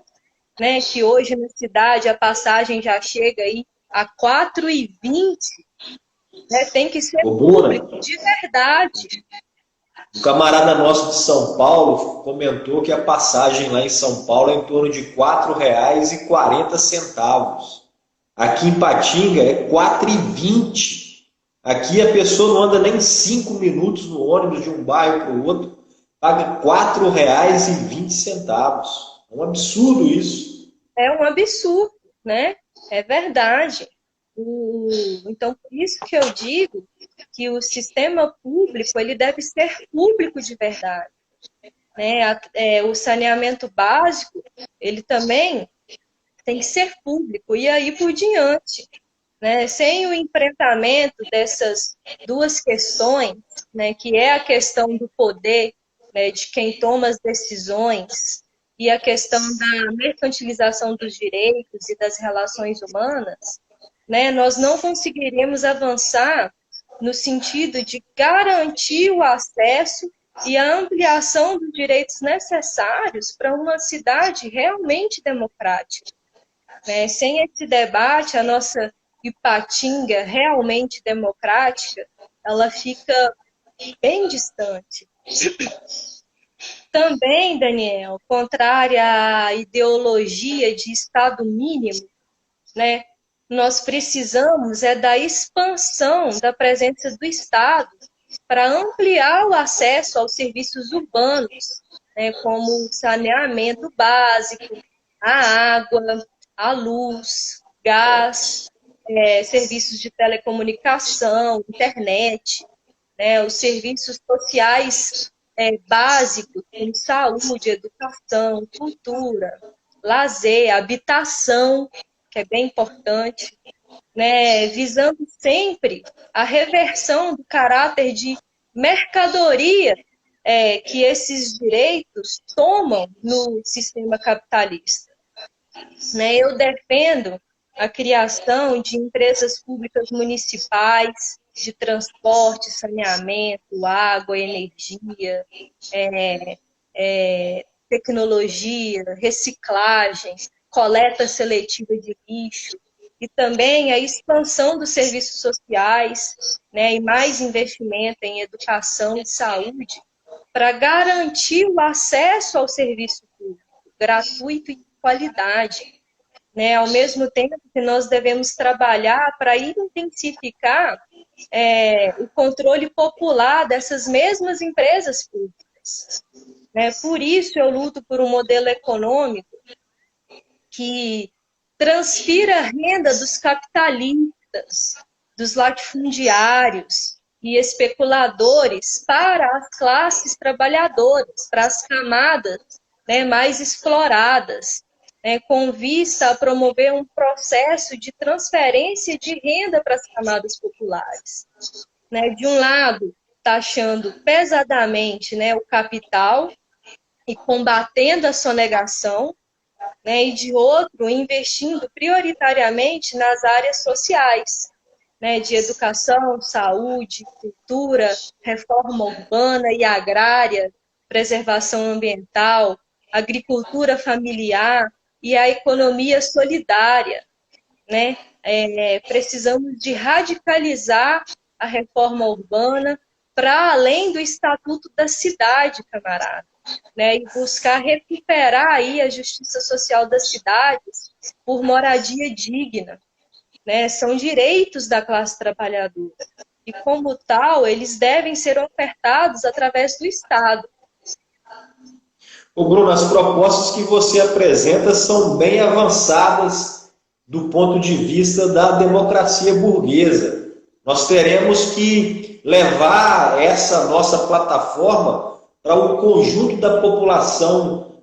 né, que hoje na cidade a passagem já chega aí a 4,20, né, tem que ser Ô, Bruna, público de verdade. um camarada nosso de São Paulo comentou que a passagem lá em São Paulo é em torno de R$ 4,40. Aqui em Patinga é R$ 4,20. Aqui a pessoa não anda nem 5 minutos no ônibus de um bairro para o outro, paga R$ 4,20. É um absurdo isso. É um absurdo, né? É verdade. Então, por isso que eu digo que o sistema público ele deve ser público de verdade, né? O saneamento básico ele também tem que ser público e aí por diante, né? Sem o enfrentamento dessas duas questões, né? Que é a questão do poder, né? De quem toma as decisões e a questão da mercantilização dos direitos e das relações humanas, né, nós não conseguiremos avançar no sentido de garantir o acesso e a ampliação dos direitos necessários para uma cidade realmente democrática. Né? Sem esse debate, a nossa Ipatinga realmente democrática, ela fica bem distante. Também, Daniel, contrária à ideologia de Estado mínimo, né? Nós precisamos da expansão da presença do Estado para ampliar o acesso aos serviços urbanos, né, como o saneamento básico, a água, a luz, gás, serviços de telecomunicação, internet, né, os serviços sociais básicos, como saúde, educação, cultura, lazer, habitação, que é bem importante, né, visando sempre a reversão do caráter de mercadoria que esses direitos tomam no sistema capitalista. Né, eu defendo a criação de empresas públicas municipais de transporte, saneamento, água, energia, tecnologia, reciclagem, coleta seletiva de lixo, e também a expansão dos serviços sociais, né, e mais investimento em educação e saúde, para garantir o acesso ao serviço público, gratuito e de qualidade. Né, ao mesmo tempo que nós devemos trabalhar para intensificar o controle popular dessas mesmas empresas públicas. Né, por isso eu luto por um modelo econômico que transfira a renda dos capitalistas, dos latifundiários e especuladores para as classes trabalhadoras, para as camadas, né, mais exploradas, né, com vista a promover um processo de transferência de renda para as camadas populares. Né, de um lado, taxando pesadamente, né, o capital e combatendo a sonegação, né, e de outro, investindo prioritariamente nas áreas sociais, né, de educação, saúde, cultura, reforma urbana e agrária, preservação ambiental, agricultura familiar e a economia solidária. Né? Precisamos de radicalizar a reforma urbana para além do Estatuto da Cidade, camarada. Né, e buscar recuperar aí a justiça social das cidades por moradia digna. Né, são direitos da classe trabalhadora. E, como tal, eles devem ser ofertados através do Estado. Ô Bruno, as propostas que você apresenta são bem avançadas do ponto de vista da democracia burguesa. Nós teremos que levar essa nossa plataforma para o conjunto da população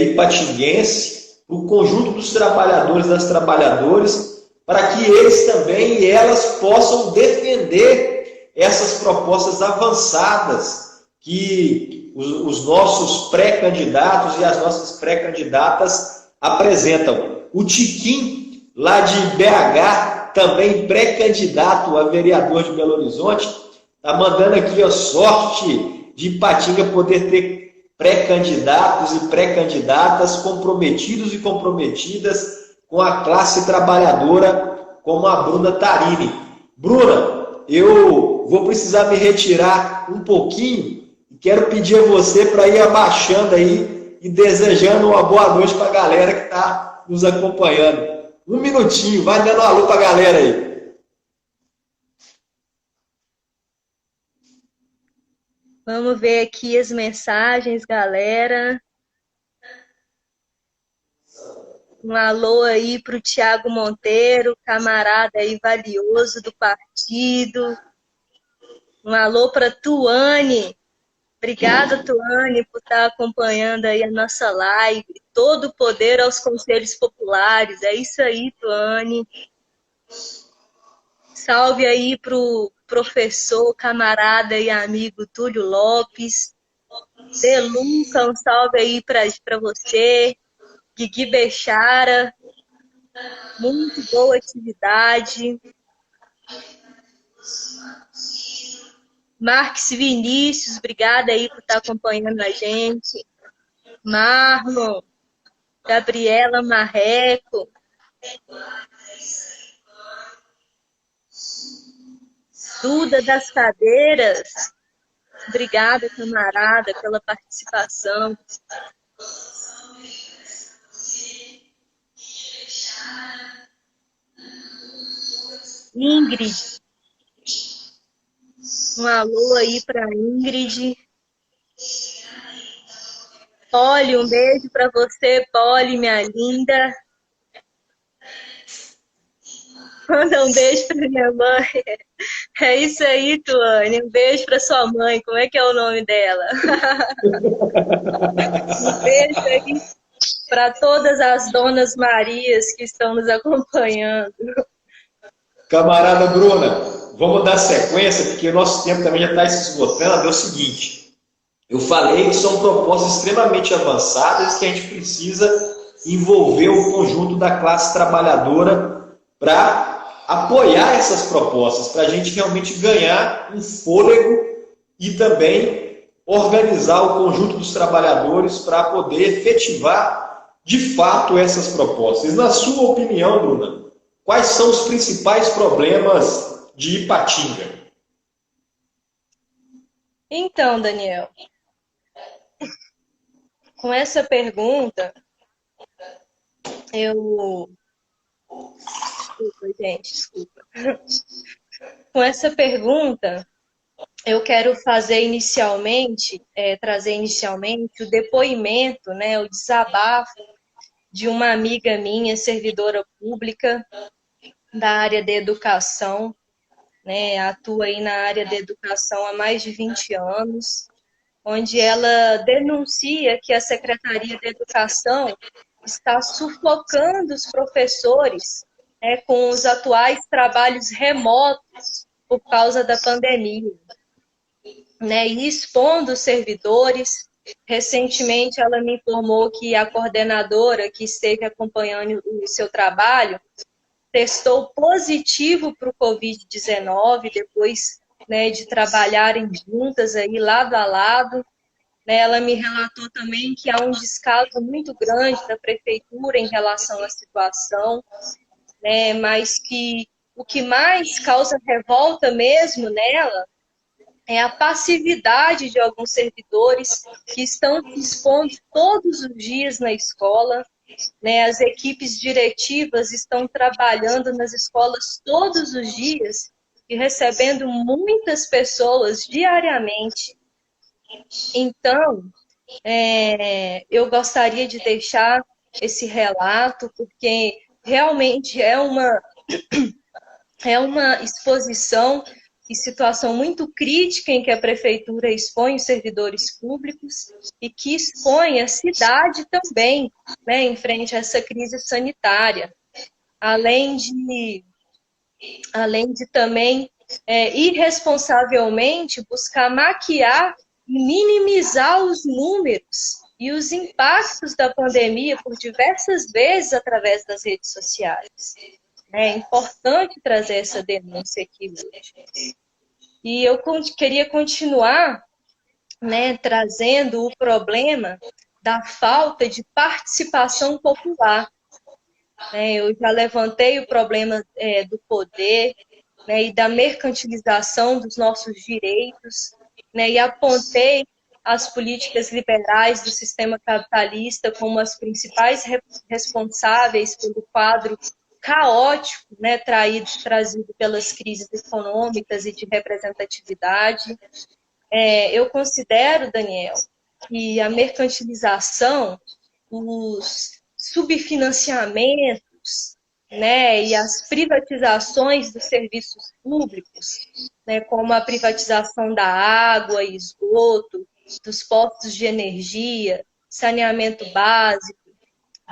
ipatinguense para o conjunto dos trabalhadores e das trabalhadoras, para que eles também e elas possam defender essas propostas avançadas que os nossos pré-candidatos e as nossas pré-candidatas apresentam. O Tiquim, lá de BH, também pré-candidato a vereador de Belo Horizonte, está mandando aqui a sorte de Ipatinga poder ter pré-candidatos e pré-candidatas comprometidos e comprometidas com a classe trabalhadora, como a Bruna Tarini. Bruna, eu vou precisar me retirar um pouquinho e quero pedir a você para ir abaixando aí e desejando uma boa noite para a galera que está nos acompanhando. Um minutinho, vai dando um alô para a galera aí. Vamos ver aqui as mensagens, galera. Um alô aí para o Tiago Monteiro, camarada aí valioso do partido. Um alô para Tuane. Obrigada, Tuane, por estar acompanhando aí a nossa live. Todo o poder aos conselhos populares. É isso aí, Tuane. Salve aí para o professor, camarada e amigo Túlio Lopes. Deluca, um salve aí para você. Guigui Bechara, muito boa atividade. Marques Vinícius, obrigada aí por estar acompanhando a gente. Marlon, Gabriela Marreco. Duda das Cadeiras, obrigada, camarada, pela participação. Ingrid, um alô aí para Ingrid. Polly, um beijo para você, Polly, minha linda. Manda um beijo para minha mãe. É isso aí, Tuane. Um beijo para sua mãe. Como é que é o nome dela? Um beijo aí para todas as donas Marias que estão nos acompanhando. Camarada Bruna, vamos dar sequência, porque o nosso tempo também já está se esgotando. É o seguinte, eu falei que são propostas extremamente avançadas que a gente precisa envolver o conjunto da classe trabalhadora para apoiar essas propostas, para a gente realmente ganhar um fôlego e também organizar o conjunto dos trabalhadores para poder efetivar de fato essas propostas. Na sua opinião, Bruna, quais são os principais problemas de Ipatinga? Então, Daniel, com essa pergunta, Desculpa, gente, desculpa. Com essa pergunta, eu quero fazer inicialmente, trazer inicialmente o depoimento, né, o desabafo de uma amiga minha, servidora pública da área de educação, né, atua aí na área de educação há mais de 20 anos, onde ela denuncia que a Secretaria de Educação está sufocando os professores, né, com os atuais trabalhos remotos por causa da pandemia, né, e expondo os servidores. Recentemente, ela me informou que a coordenadora que esteve acompanhando o seu trabalho testou positivo para o Covid-19, depois, né, de trabalharem juntas aí lado a lado. Ela me relatou também que há um descaso muito grande da prefeitura em relação à situação, né, mas que o que mais causa revolta mesmo nela é a passividade de alguns servidores que estão se expondo todos os dias na escola, né? As equipes diretivas estão trabalhando nas escolas todos os dias e recebendo muitas pessoas diariamente. Então, eu gostaria de deixar esse relato, porque realmente é uma exposição e situação muito crítica em que a prefeitura expõe os servidores públicos e que expõe a cidade também, né, em frente a essa crise sanitária, além de também irresponsavelmente buscar maquiar e minimizar os números e os impactos da pandemia por diversas vezes através das redes sociais. É importante trazer essa denúncia aqui hoje. E eu queria continuar, né, trazendo o problema da falta de participação popular. Eu já levantei o problema do poder, né, e da mercantilização dos nossos direitos, né, e apontei as políticas liberais do sistema capitalista como as principais responsáveis pelo quadro caótico, né, trazido pelas crises econômicas e de representatividade. Eu considero, Daniel, que a mercantilização, os subfinanciamentos, né, e as privatizações dos serviços públicos, né, como a privatização da água e esgoto, dos postos de energia, saneamento básico,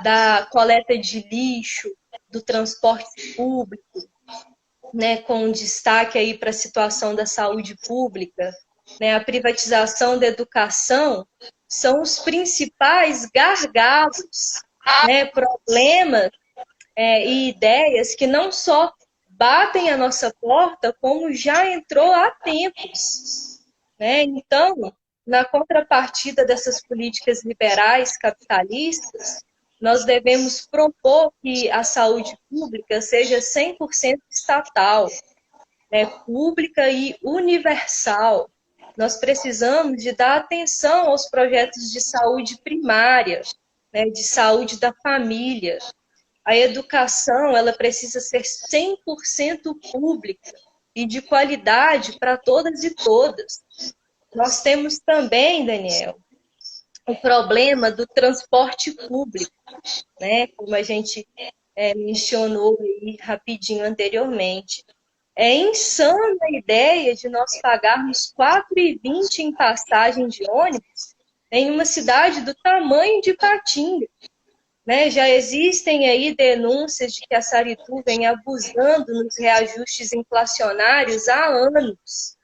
da coleta de lixo, do transporte público, né, com destaque aí para a situação da saúde pública, né, a privatização da educação, são os principais gargalos, né, problemas e ideias que não só batem a nossa porta, como já entrou há tempos. Né? Então, na contrapartida dessas políticas liberais capitalistas, nós devemos propor que a saúde pública seja 100% estatal, né? Pública e universal. Nós precisamos de dar atenção aos projetos de saúde primária, né? De saúde da família. A educação, ela precisa ser 100% pública e de qualidade para todas e todas. Nós temos também, Daniel, o problema do transporte público, né? Como a gente mencionou aí rapidinho anteriormente. É insana a ideia de nós pagarmos R$ 4,20 em passagem de ônibus em uma cidade do tamanho de Ipatinga. Né? Já existem aí denúncias de que a Saritu vem abusando nos reajustes inflacionários há anos,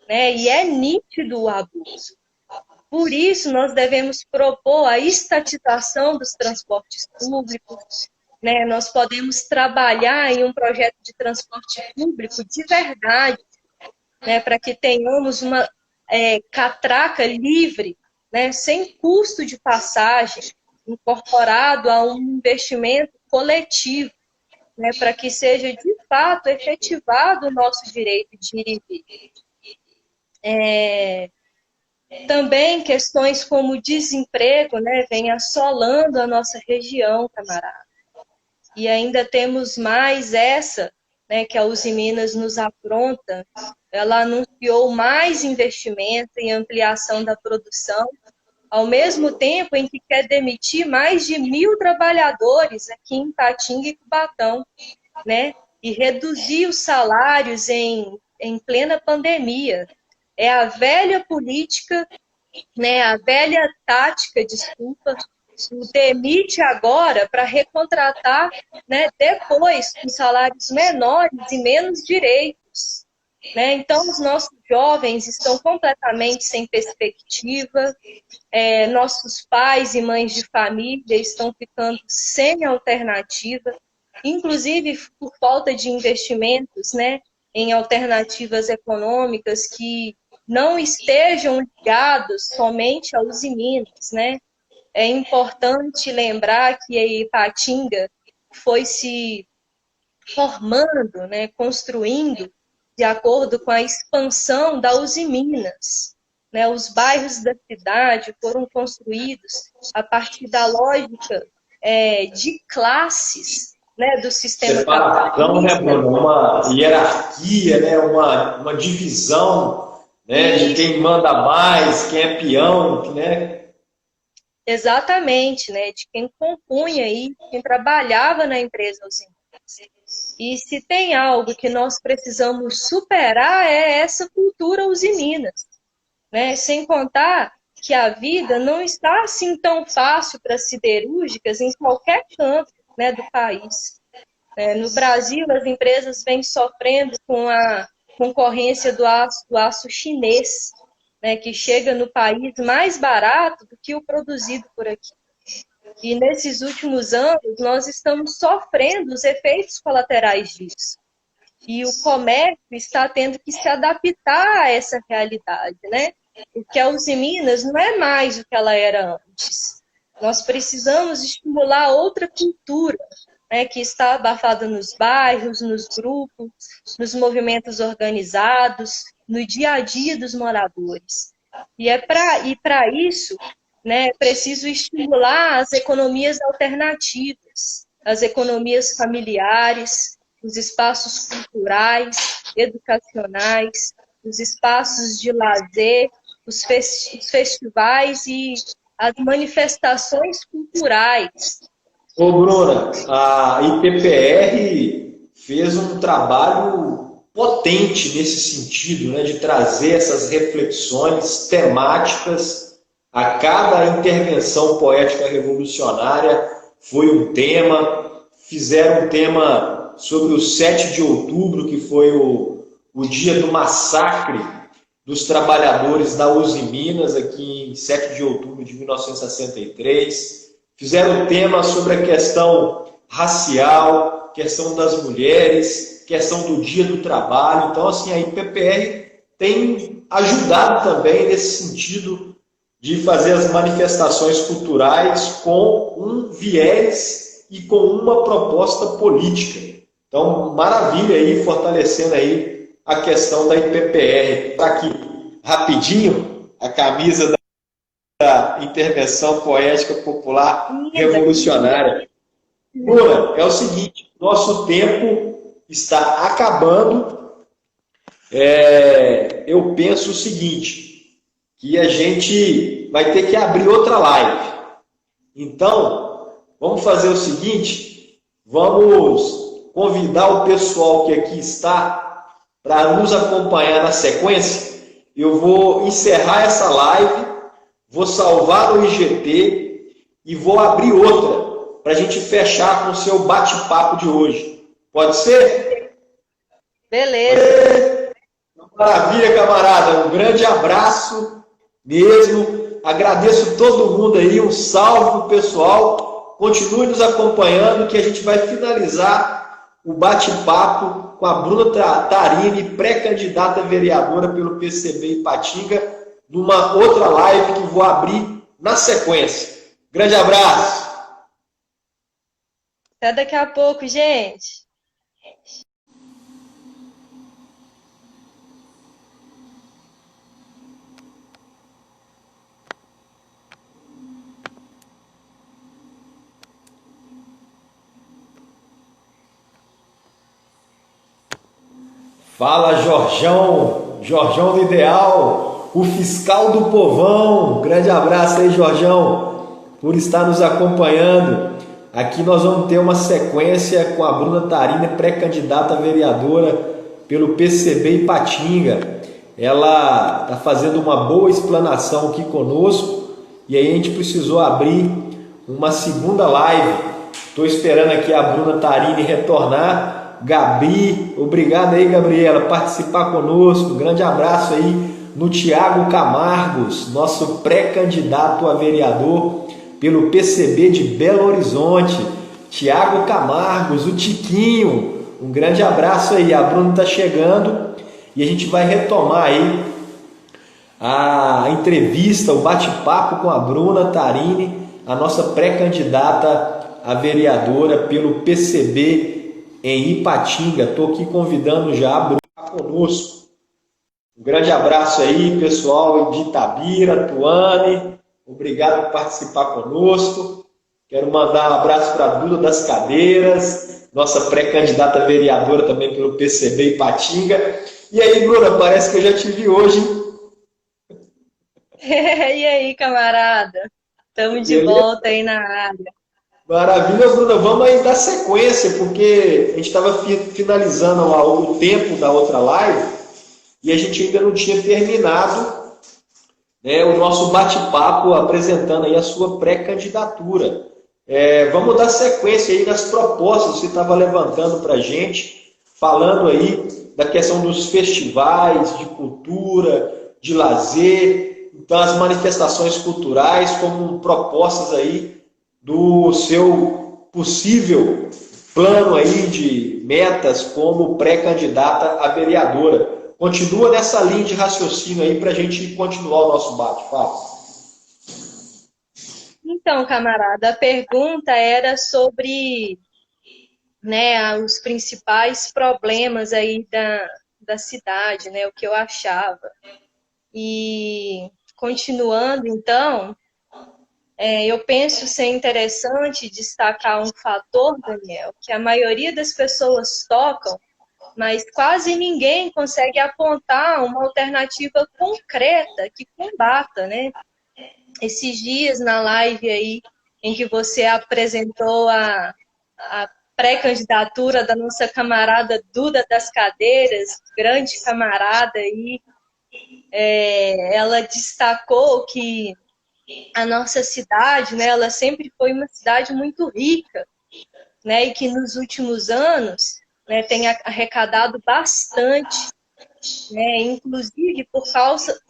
né? E é nítido o abuso. Por isso, nós devemos propor a estatização dos transportes públicos, né? Nós podemos trabalhar em um projeto de transporte público de verdade, né? Para que tenhamos uma catraca livre, né? Sem custo de passagem, incorporado a um investimento coletivo, né? Para que seja, de fato, efetivado o nosso direito de ir e vir. Também questões como desemprego, né, vem assolando a nossa região, camarada. E ainda temos mais essa, né, que a Uzi Minas nos apronta. Ela anunciou mais investimento em ampliação da produção, ao mesmo tempo em que quer demitir mais de 1.000 trabalhadores aqui em Ipatinga e Cubatão, né, e reduzir os salários em plena pandemia. É a velha política, né, a velha tática, desculpa, o demite agora para recontratar, né, depois com salários menores e menos direitos. Né? Então, os nossos jovens estão completamente sem perspectiva, nossos pais e mães de família estão ficando sem alternativa, inclusive por falta de investimentos, né, em alternativas econômicas que não estejam ligados somente aos Minas, né? É importante lembrar que a Ipatinga foi se formando, né, construindo de acordo com a expansão da Uzi Minas. Né? Os bairros da cidade foram construídos a partir da lógica de classes, né, do sistema separação, né, Bruno? Uma hierarquia, né, uma divisão, né, de quem manda mais, quem é peão, né? Exatamente, né, de quem compunha aí, quem trabalhava na empresa Uzi Minas. E se tem algo que nós precisamos superar é essa cultura usiminas, né? Sem contar que a vida não está assim tão fácil para as siderúrgicas em qualquer canto, né, do país. No Brasil, as empresas vêm sofrendo com a concorrência do aço chinês, né, que chega no país mais barato do que o produzido por aqui. E nesses últimos anos, nós estamos sofrendo os efeitos colaterais disso. E o comércio está tendo que se adaptar a essa realidade, né? Porque a Usiminas não é mais o que ela era antes. Nós precisamos estimular outra cultura, né, que está abafada nos bairros, nos grupos, nos movimentos organizados, no dia a dia dos moradores. E para isso, né, é preciso estimular as economias alternativas, as economias familiares, os espaços culturais, educacionais, os espaços de lazer, os festivais e as manifestações culturais. Ô, Bruna, a IPPR fez um trabalho potente nesse sentido, né, de trazer essas reflexões temáticas a cada intervenção poética revolucionária. Foi um tema, fizeram um tema sobre o 7 de outubro, que foi o dia do massacre dos trabalhadores da Usiminas, aqui em 7 de outubro de 1963. Fizeram um tema sobre a questão racial, questão das mulheres, questão do dia do trabalho. Então, assim, a IPPR tem ajudado também nesse sentido de fazer as manifestações culturais com um viés e com uma proposta política. Então, maravilha aí, fortalecendo aí a questão da IPPR. Está aqui, rapidinho, a camisa da Intervenção Poética Popular Revolucionária. Bruna, é o seguinte, nosso tempo está acabando. Eu penso o seguinte, que a gente vai ter que abrir outra live. Então, vamos fazer o seguinte, vamos convidar o pessoal que aqui está para nos acompanhar na sequência. Eu vou encerrar essa live, vou salvar o IGT e vou abrir outra para a gente fechar com o seu bate-papo de hoje. Pode ser? Beleza. Maravilha, camarada. Um grande abraço mesmo. Agradeço todo mundo aí. Um salve para o pessoal. Continue nos acompanhando que a gente vai finalizar o bate-papo com a Bruna Tarini, pré-candidata vereadora pelo PCB Ipatinga, numa outra live que vou abrir na sequência. Grande abraço! Até daqui a pouco, gente! Fala, Jorjão! Jorjão do Ideal, o fiscal do povão. Grande abraço aí, Jorjão, por estar nos acompanhando. Aqui nós vamos ter uma sequência com a Bruna Tarini, pré-candidata vereadora pelo PCB Ipatinga. Ela está fazendo uma boa explanação aqui conosco e aí a gente precisou abrir uma segunda live. Estou esperando aqui a Bruna Tarini retornar. Gabi, obrigado aí, Gabriela, participar conosco. Um grande abraço aí no Tiago Camargos, nosso pré-candidato a vereador pelo PCB de Belo Horizonte. Tiago Camargos, o Tiquinho, um grande abraço aí. A Bruna está chegando e a gente vai retomar aí a entrevista, o bate-papo com a Bruna Tarini, a nossa pré-candidata a vereadora pelo PCB em Ipatinga. Estou aqui convidando já a Bruna conosco. Um grande abraço aí, pessoal de Itabira, Tuane. Obrigado por participar conosco. Quero mandar um abraço para a Duda das Cadeiras, nossa pré-candidata vereadora também pelo PCB Ipatinga. E aí, Bruna, parece que eu já te vi hoje. E aí, camarada? Estamos de volta aí na área. Maravilha, Bruna. Vamos aí dar sequência, porque a gente estava finalizando lá o tempo da outra live e a gente ainda não tinha terminado, né, o nosso bate-papo apresentando aí a sua pré-candidatura. Vamos dar sequência aí nas propostas que você estava levantando para a gente, falando aí da questão dos festivais, de cultura, de lazer, então as manifestações culturais como propostas aí do seu possível plano aí de metas como pré-candidata a vereadora. Continua nessa linha de raciocínio aí para a gente continuar o nosso bate-papo. Então, camarada, a pergunta era sobre, né, os principais problemas aí da cidade, né, o que eu achava. E continuando, então, eu penso ser interessante destacar um fator, Daniel, que a maioria das pessoas tocam, mas quase ninguém consegue apontar uma alternativa concreta que combata, né? Esses dias na live aí, em que você apresentou a pré-candidatura da nossa camarada Duda das Cadeiras, grande camarada aí, ela destacou que a nossa cidade, né, ela sempre foi uma cidade muito rica, né, e que nos últimos anos, né, tem arrecadado bastante, né, inclusive por causa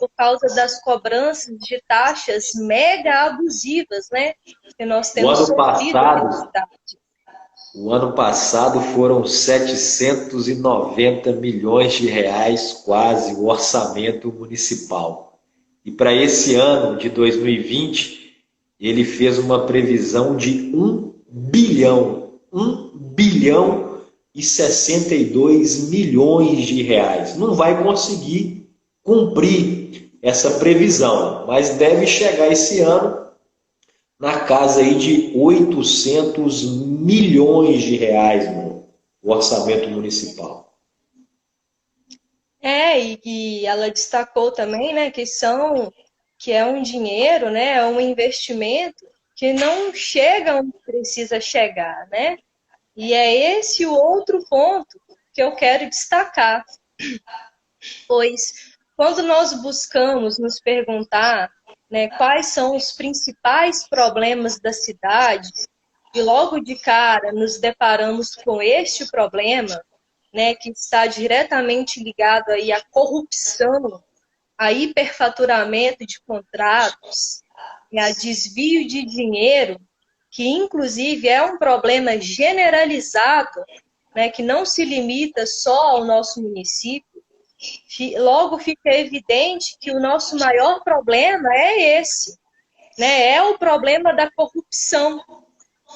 das cobranças de taxas mega abusivas, né, que nós O temos ano sofrido aqui na passado, cidade. o ano passado foram 790 milhões de reais, quase, o orçamento municipal. E para esse ano de 2020, ele fez uma previsão de 1 bilhão e 62 milhões de reais. Não vai conseguir cumprir essa previsão, mas deve chegar esse ano na casa aí de 800 milhões de reais, mano, o orçamento municipal. E ela destacou também, né, que é um dinheiro, né, é um investimento que não chega onde precisa chegar, né? E é esse o outro ponto que eu quero destacar, pois quando nós buscamos nos perguntar, né, quais são os principais problemas da cidade, e logo de cara nos deparamos com este problema, né, que está diretamente ligado aí à corrupção, a hiperfaturamento de contratos e a desvio de dinheiro, que inclusive é um problema generalizado, né, que não se limita só ao nosso município, logo fica evidente que o nosso maior problema é esse, né, é o problema da corrupção,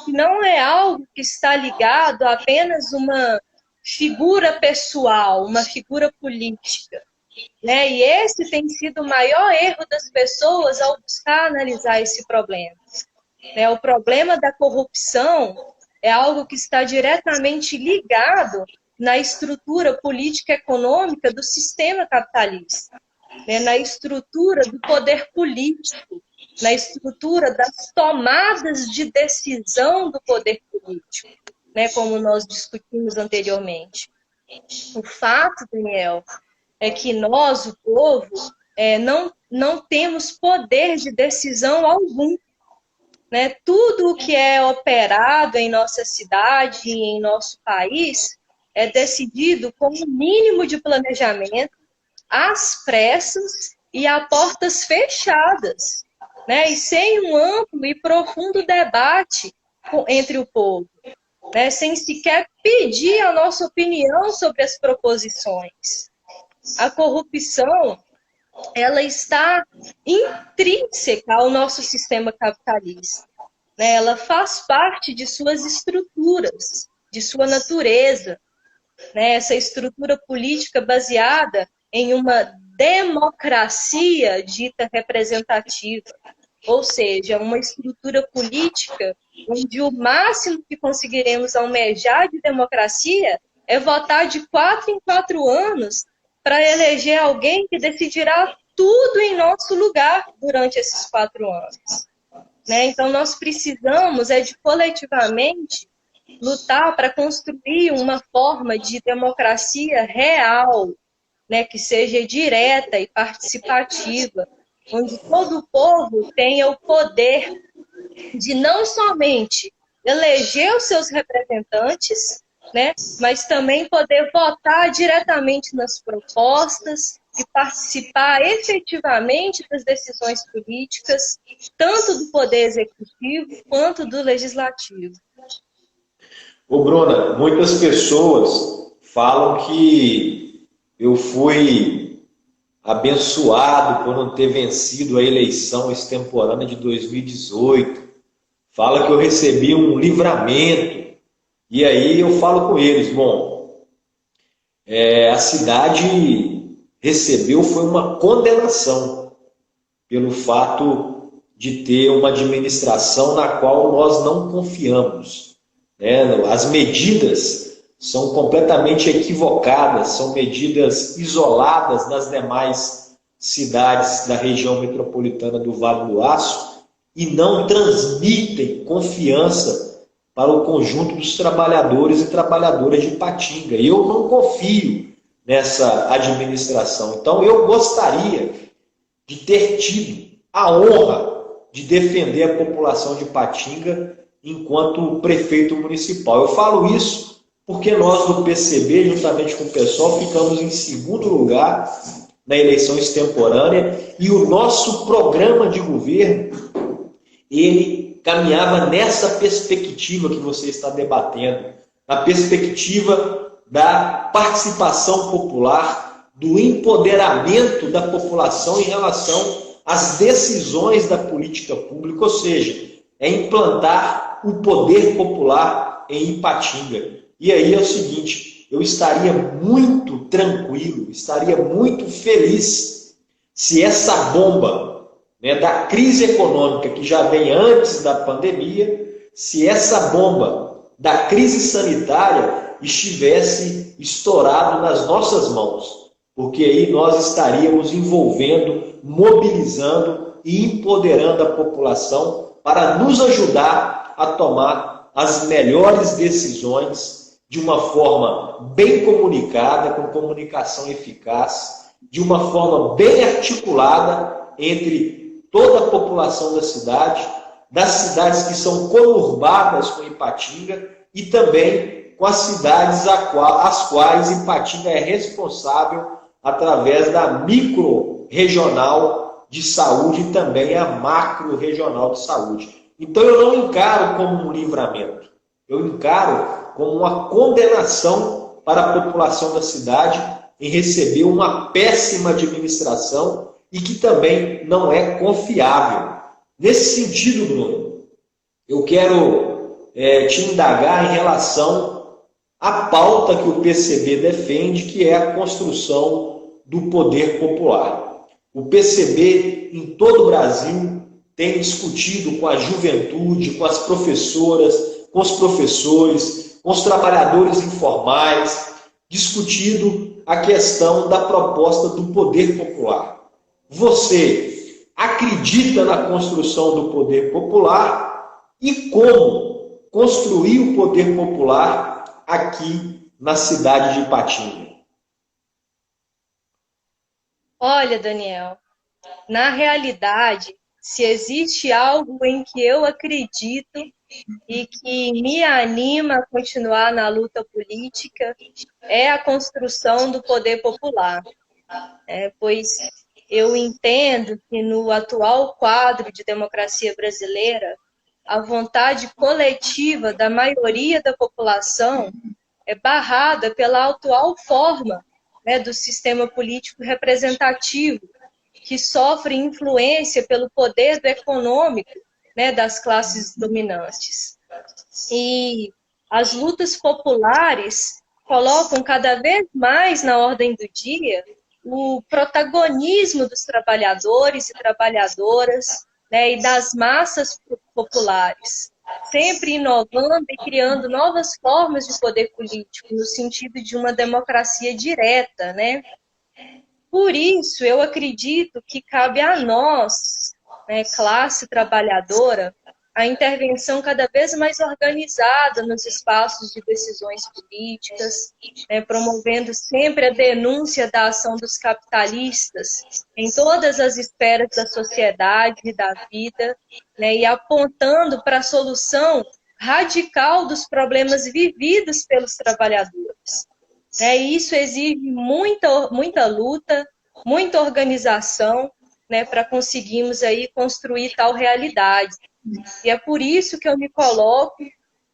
que não é algo que está ligado a apenas uma figura pessoal, uma figura política, né? E esse tem sido o maior erro das pessoas ao buscar analisar esse problema, né? O problema da corrupção é algo que está diretamente ligado na estrutura política econômica do sistema capitalista, né? Na estrutura do poder político, na estrutura das tomadas de decisão do poder político, né? Como nós discutimos anteriormente. O fato, Daniel, é que nós, o povo, não temos poder de decisão algum, né? Tudo o que é operado em nossa cidade e em nosso país é decidido com o mínimo de planejamento, às pressas e a portas fechadas, né? E sem um amplo e profundo debate entre o povo, né? Sem sequer pedir a nossa opinião sobre as proposições. A corrupção, ela está intrínseca ao nosso sistema capitalista, né? Ela faz parte de suas estruturas, de sua natureza, né? Essa estrutura política baseada em uma democracia dita representativa, ou seja, uma estrutura política onde o máximo que conseguiremos almejar de democracia é votar de 4 em 4 anos para eleger alguém que decidirá tudo em nosso lugar durante esses 4 anos. né? Então, nós precisamos de coletivamente lutar para construir uma forma de democracia real, né, que seja direta e participativa, onde todo o povo tenha o poder de não somente eleger os seus representantes, né, mas também poder votar diretamente nas propostas e participar efetivamente das decisões políticas, tanto do poder executivo quanto do legislativo. Ô, Bruna, muitas pessoas falam que eu fui abençoado por não ter vencido a eleição extemporânea de 2018. Fala que eu recebi um livramento. E aí eu falo com eles, bom, a cidade recebeu foi uma condenação pelo fato de ter uma administração na qual nós não confiamos, né? As medidas são completamente equivocadas, são medidas isoladas das demais cidades da região metropolitana do Vale do Aço e não transmitem confiança para o conjunto dos trabalhadores e trabalhadoras de Ipatinga. E eu não confio nessa administração. Então eu gostaria de ter tido a honra de defender a população de Ipatinga enquanto prefeito municipal. Eu falo isso porque nós do PCB, juntamente com o pessoal, ficamos em segundo lugar na eleição extemporânea e o nosso programa de governo, ele caminhava nessa perspectiva que você está debatendo, na perspectiva da participação popular, do empoderamento da população em relação às decisões da política pública, ou seja, é implantar o poder popular em Ipatinga. E aí é o seguinte, eu estaria muito tranquilo, estaria muito feliz se essa bomba, né, da crise econômica que já vem antes da pandemia, se essa bomba da crise sanitária estivesse estourado nas nossas mãos, porque aí nós estaríamos envolvendo, mobilizando e empoderando a população para nos ajudar a tomar as melhores decisões de uma forma bem comunicada, com comunicação eficaz, de uma forma bem articulada entre toda a população da cidade, das cidades que são conurbadas com Ipatinga e também com as cidades às quais Ipatinga é responsável através da micro-regional de saúde e também a macro-regional de saúde. Então eu não encaro como um livramento, eu encaro como uma condenação para a população da cidade em receber uma péssima administração e que também não é confiável. Nesse sentido, Bruno, eu quero te indagar em relação à pauta que o PCB defende, que é a construção do poder popular. O PCB, em todo o Brasil, tem discutido com a juventude, com as professoras, com os professores, com os trabalhadores informais, discutido a questão da proposta do poder popular. Você acredita na construção do poder popular e como construir o poder popular aqui na cidade de Ipatinga? Olha, Daniel, na realidade, se existe algo em que eu acredito e que me anima a continuar na luta política, é a construção do poder popular. Pois eu entendo que no atual quadro de democracia brasileira, a vontade coletiva da maioria da população é barrada pela atual forma, né, do sistema político representativo, que sofre influência pelo poder do econômico, né, das classes dominantes. E as lutas populares colocam cada vez mais na ordem do dia o protagonismo dos trabalhadores e trabalhadoras, né, e das massas populares, sempre inovando e criando novas formas de poder político, no sentido de uma democracia direta, né? Por isso, eu acredito que cabe a nós, né, classe trabalhadora, a intervenção cada vez mais organizada nos espaços de decisões políticas, né, promovendo sempre a denúncia da ação dos capitalistas em todas as esferas da sociedade e da vida, né, e apontando para a solução radical dos problemas vividos pelos trabalhadores. E isso exige muita luta, muita organização, né, para conseguirmos aí construir tal realidade. E é por isso que eu me coloco,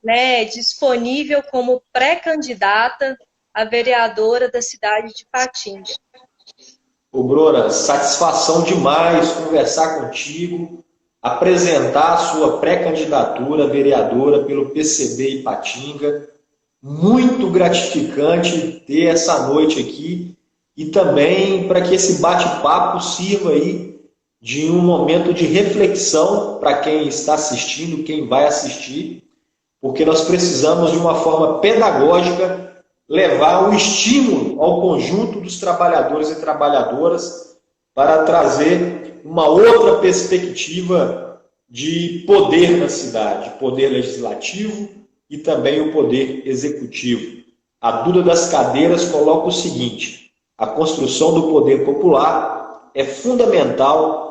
né, disponível como pré-candidata a vereadora da cidade de Ipatinga. Ô, Bruna, satisfação demais conversar contigo, apresentar a sua pré-candidatura a vereadora pelo PCB Ipatinga. Muito gratificante ter essa noite aqui e também para que esse bate-papo sirva aí de um momento de reflexão para quem está assistindo, quem vai assistir, porque nós precisamos de uma forma pedagógica levar o estímulo ao conjunto dos trabalhadores e trabalhadoras para trazer uma outra perspectiva de poder na cidade, poder legislativo e também o poder executivo. A Duda das Cadeiras coloca o seguinte: a construção do poder popular é fundamental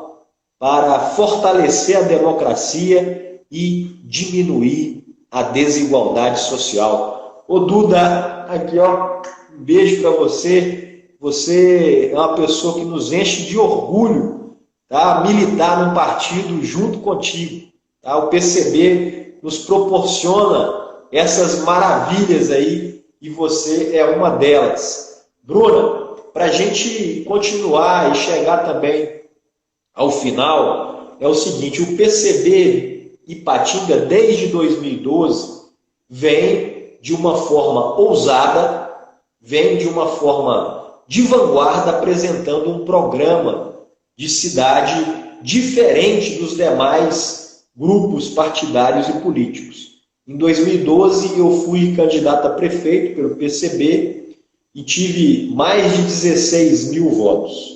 para fortalecer a democracia e diminuir a desigualdade social. Ô Duda, aqui ó, um beijo para você. Você é uma pessoa que nos enche de orgulho, tá? Militar num partido junto contigo. Tá? O PCB nos proporciona essas maravilhas aí e você é uma delas. Bruna, para a gente continuar e chegar também ao final, é o seguinte: o PCB Ipatinga, desde 2012, vem de uma forma ousada, vem de uma forma de vanguarda, apresentando um programa de cidade diferente dos demais grupos partidários e políticos. Em 2012, eu fui candidato a prefeito pelo PCB e tive mais de 16 mil votos.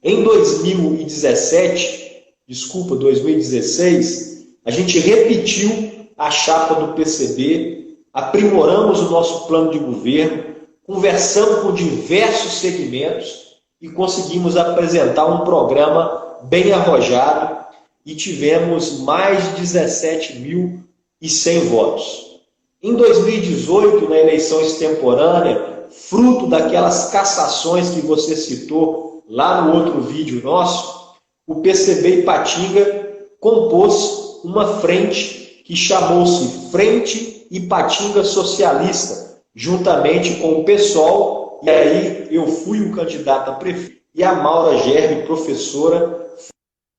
Em 2016, a gente repetiu a chapa do PCB, aprimoramos o nosso plano de governo, conversamos com diversos segmentos e conseguimos apresentar um programa bem arrojado e tivemos mais de 17.100 votos. Em 2018, na eleição extemporânea, fruto daquelas cassações que você citou lá no outro vídeo nosso, o PCB Ipatinga compôs uma frente que chamou-se Frente Ipatinga Socialista, juntamente com o PSOL, e aí eu fui o candidato a prefeito, e a Maura Gerbi, professora,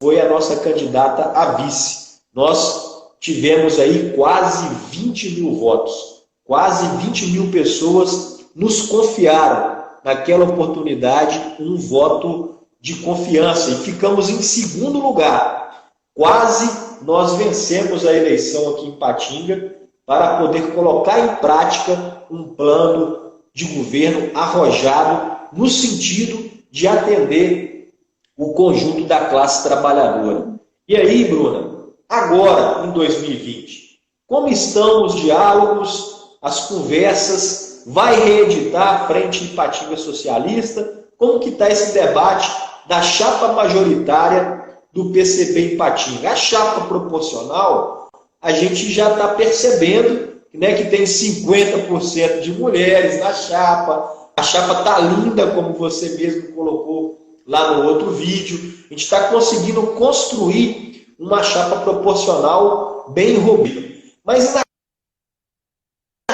foi a nossa candidata a vice. Nós tivemos aí quase 20 mil votos, quase 20 mil pessoas nos confiaram naquela oportunidade um voto de confiança e ficamos em segundo lugar. Quase nós vencemos a eleição aqui em Ipatinga para poder colocar em prática um plano de governo arrojado no sentido de atender o conjunto da classe trabalhadora. E aí, Bruna, agora em 2020, como estão os diálogos, as conversas? Vai reeditar a Frente Ipatinga Socialista? Como que está esse debate da chapa majoritária do PCB Ipatinga? A chapa proporcional, a gente já está percebendo, né, que tem 50% de mulheres na chapa. A chapa está linda, como você mesmo colocou lá no outro vídeo. A gente está conseguindo construir uma chapa proporcional bem robusta. Mas na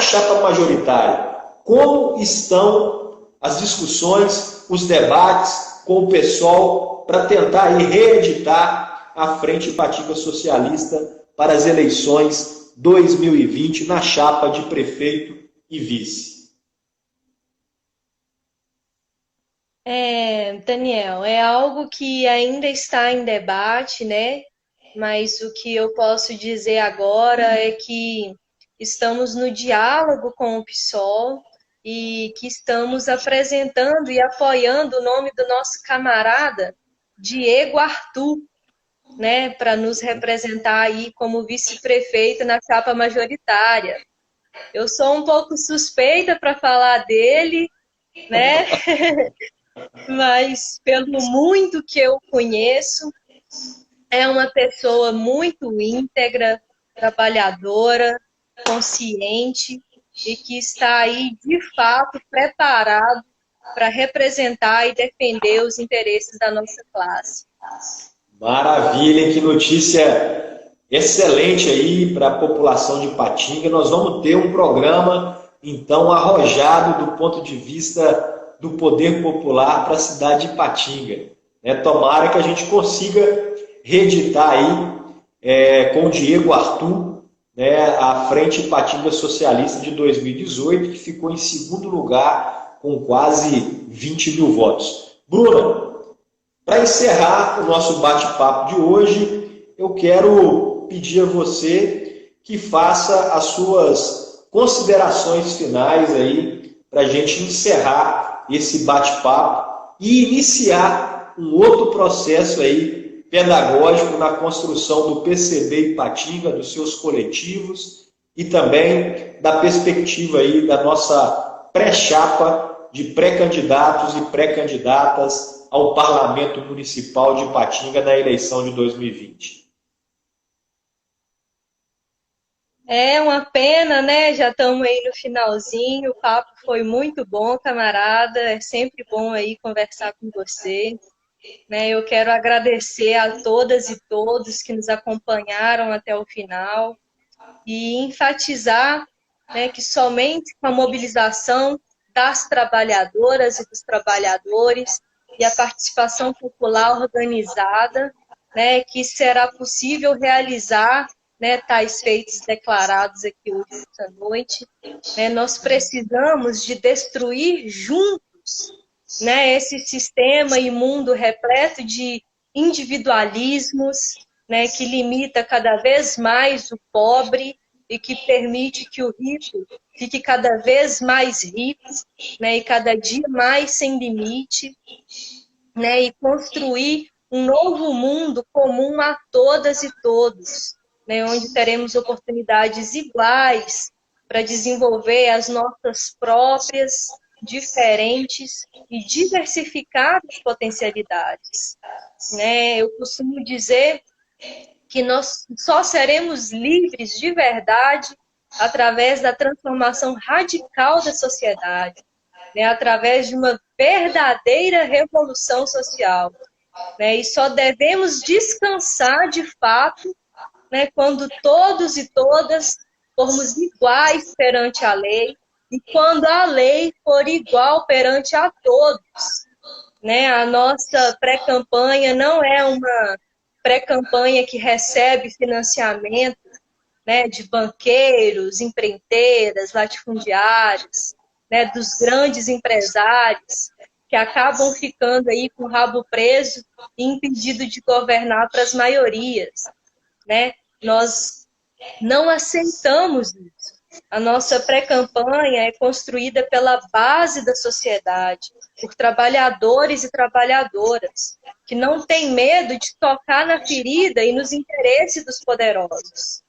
chapa majoritária, como estão as discussões, os debates com o pessoal para tentar aí reeditar a Frente Ipatinga Socialista para as eleições 2020 na chapa de prefeito e vice? Daniel, é algo que ainda está em debate, né? Mas o que eu posso dizer agora é que estamos no diálogo com o PSOL e que estamos apresentando e apoiando o nome do nosso camarada Diego Arthur, né, para nos representar aí como vice-prefeito na chapa majoritária. Eu sou um pouco suspeita para falar dele, né? Mas pelo muito que eu conheço, é uma pessoa muito íntegra, trabalhadora, consciente e que está aí, de fato, preparado para representar e defender os interesses da nossa classe. Maravilha, que notícia excelente aí para a população de Ipatinga. Nós vamos ter um programa, então, arrojado do ponto de vista do poder popular para a cidade de Ipatinga. Né? Tomara que a gente consiga reeditar aí com o Diego Arthur, né, a Frente Ipatinga Socialista de 2018, que ficou em segundo lugar com quase 20 mil votos. Bruna, para encerrar o nosso bate-papo de hoje, eu quero pedir a você que faça as suas considerações finais aí para a gente encerrar esse bate-papo e iniciar um outro processo aí pedagógico na construção do PCB Ipatinga, dos seus coletivos e também da perspectiva aí da nossa pré-chapa de pré-candidatos e pré-candidatas ao Parlamento Municipal de Ipatinga na eleição de 2020. É uma pena, né? Já estamos aí no finalzinho. O papo foi muito bom, camarada. É sempre bom aí conversar com você. Né? Eu quero agradecer a todas e todos que nos acompanharam até o final e enfatizar, né, que somente com a mobilização das trabalhadoras e dos trabalhadores e a participação popular organizada, né, que será possível realizar, né, tais feitos declarados aqui hoje essa noite. Né, nós precisamos de destruir juntos, né, esse sistema imundo repleto de individualismos, né, que limita cada vez mais o pobre e que permite que o rico fique cada vez mais rico, né, e cada dia mais sem limite, né, e construir um novo mundo comum a todas e todos, né, onde teremos oportunidades iguais para desenvolver as nossas próprias, diferentes e diversificadas potencialidades. Né? Eu costumo dizer que nós só seremos livres de verdade através da transformação radical da sociedade, né? Através de uma verdadeira revolução social. Né? E só devemos descansar de fato, né, quando todos e todas formos iguais perante a lei e quando a lei for igual perante a todos. Né? A nossa pré-campanha não é uma pré-campanha que recebe financiamento, né, de banqueiros, empreiteiras, latifundiários, né, dos grandes empresários, que acabam ficando aí com o rabo preso e impedido de governar para as maiorias. Né? Nós não aceitamos isso. A nossa pré-campanha é construída pela base da sociedade, por trabalhadores e trabalhadoras, que não têm medo de tocar na ferida e nos interesses dos poderosos.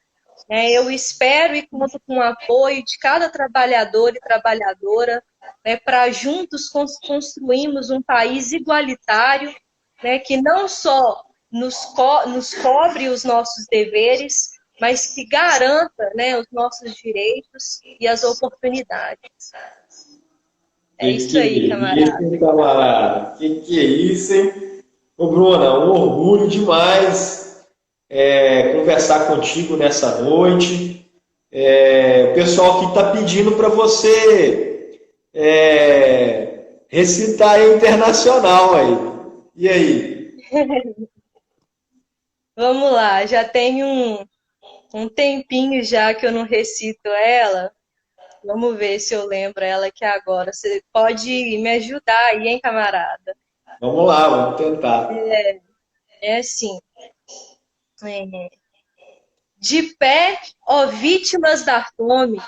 Eu espero e conto com o apoio de cada trabalhador e trabalhadora, né, para juntos construirmos um país igualitário, né, que não só nos cobre os nossos deveres, mas que garanta, né, os nossos direitos e as oportunidades. É isso aí, camarada. Isso, camarada? Que é isso, hein? Ô, Bruna, um orgulho demais conversar contigo nessa noite. O pessoal aqui está pedindo para você recitar aí internacional aí. E aí? Vamos lá, já tem um tempinho já que eu não recito ela. Vamos ver se eu lembro ela aqui agora. Você pode me ajudar aí, hein, camarada? Vamos lá, vamos tentar. É assim. De pé, ó vítimas da fome,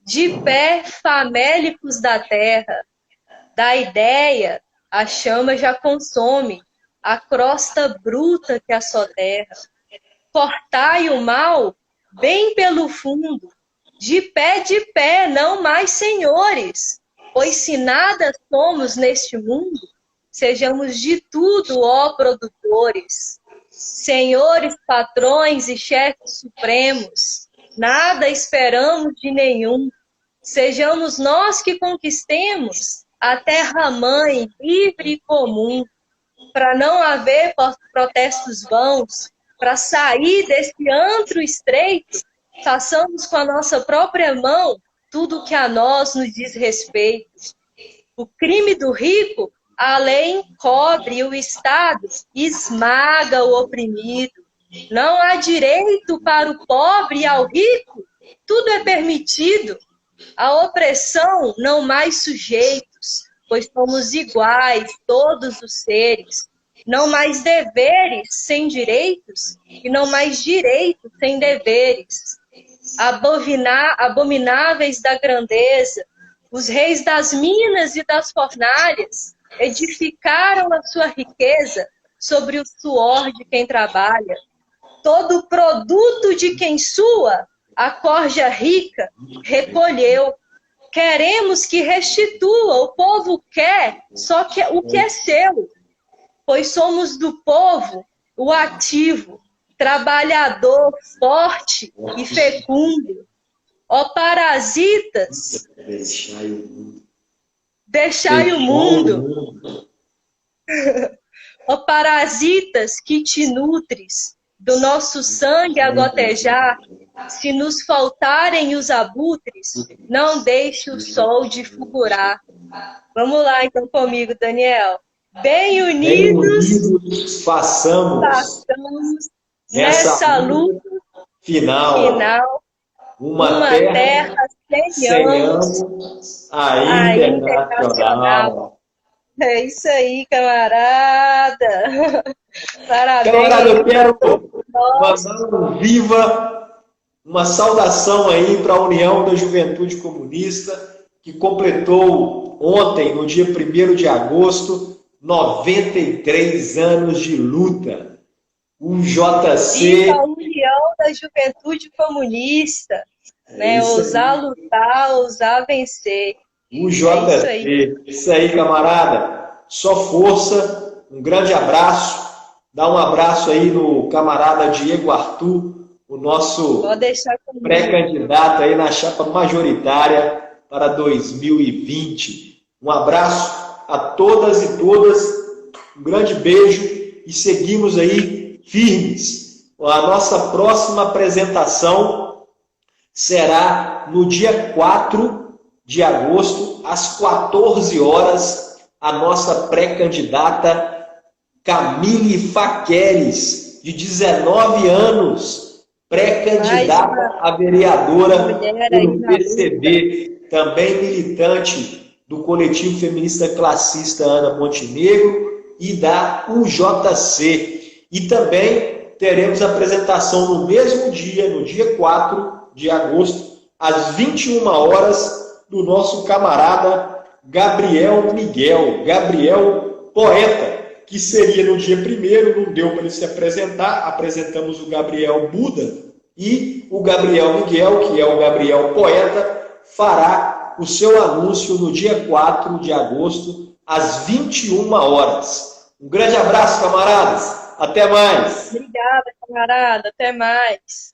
de pé, famélicos da terra, da ideia, a chama já consome, a crosta bruta que assoterra. Cortai o mal bem pelo fundo, de pé, não mais senhores, pois se nada somos neste mundo, sejamos de tudo, ó produtores. Senhores, patrões e chefes supremos, nada esperamos de nenhum. Sejamos nós que conquistemos a terra-mãe livre e comum, para não haver protestos vãos, para sair desse antro estreito, façamos com a nossa própria mão tudo que a nós nos diz respeito. O crime do rico, a lei encobre e o Estado esmaga o oprimido. Não há direito para o pobre e ao rico, tudo é permitido. A opressão não mais sujeitos, pois somos iguais, todos os seres. Não mais deveres sem direitos, e não mais direitos sem deveres. Abomináveis da grandeza, os reis das minas e das fornalhas edificaram a sua riqueza sobre o suor de quem trabalha. Todo produto de quem sua, a corja rica recolheu. Queremos que restitua, o povo quer só que o que é seu, pois somos do povo o ativo, trabalhador, forte e fecundo. Ó parasitas, deixai o mundo. Ó parasitas que te nutres, do nosso sangue a gotejar, se nos faltarem os abutres, não deixe o sol de fulgurar. Vamos lá então comigo, Daniel. Bem unidos, façamos nessa luta final uma terra sem anos ainda internacional. É isso aí, camarada. Parabéns. Camarada, eu quero mandar um viva, uma saudação aí para a União da Juventude Comunista, que completou ontem, no dia 1º de agosto, 93 anos de luta. O JC... Viva a União da Juventude Comunista. Né? Ousar lutar, ousar vencer. O JC. Isso aí, camarada. Só força. Um grande abraço. Dá um abraço aí no camarada Diego Arthur, o nosso pré-candidato aí na chapa majoritária para 2020. Um abraço a todas e todas. Um grande beijo e seguimos aí firmes. A nossa próxima apresentação será no dia 4 de agosto, às 14 horas, a nossa pré-candidata Camille Faqueres, de 19 anos, pré-candidata a vereadora pelo PCB, também militante do coletivo feminista classista Ana Montenegro e da UJC. E também teremos apresentação no mesmo dia, no dia 4 de agosto, às 21 horas, do nosso camarada Gabriel Miguel, Gabriel Poeta, que seria no dia 1º, não deu para ele se apresentar, apresentamos o Gabriel Buda, e o Gabriel Miguel, que é o Gabriel Poeta, fará o seu anúncio no dia 4 de agosto, às 21 horas. Um grande abraço, camaradas. Até mais. Obrigada, camarada. Até mais.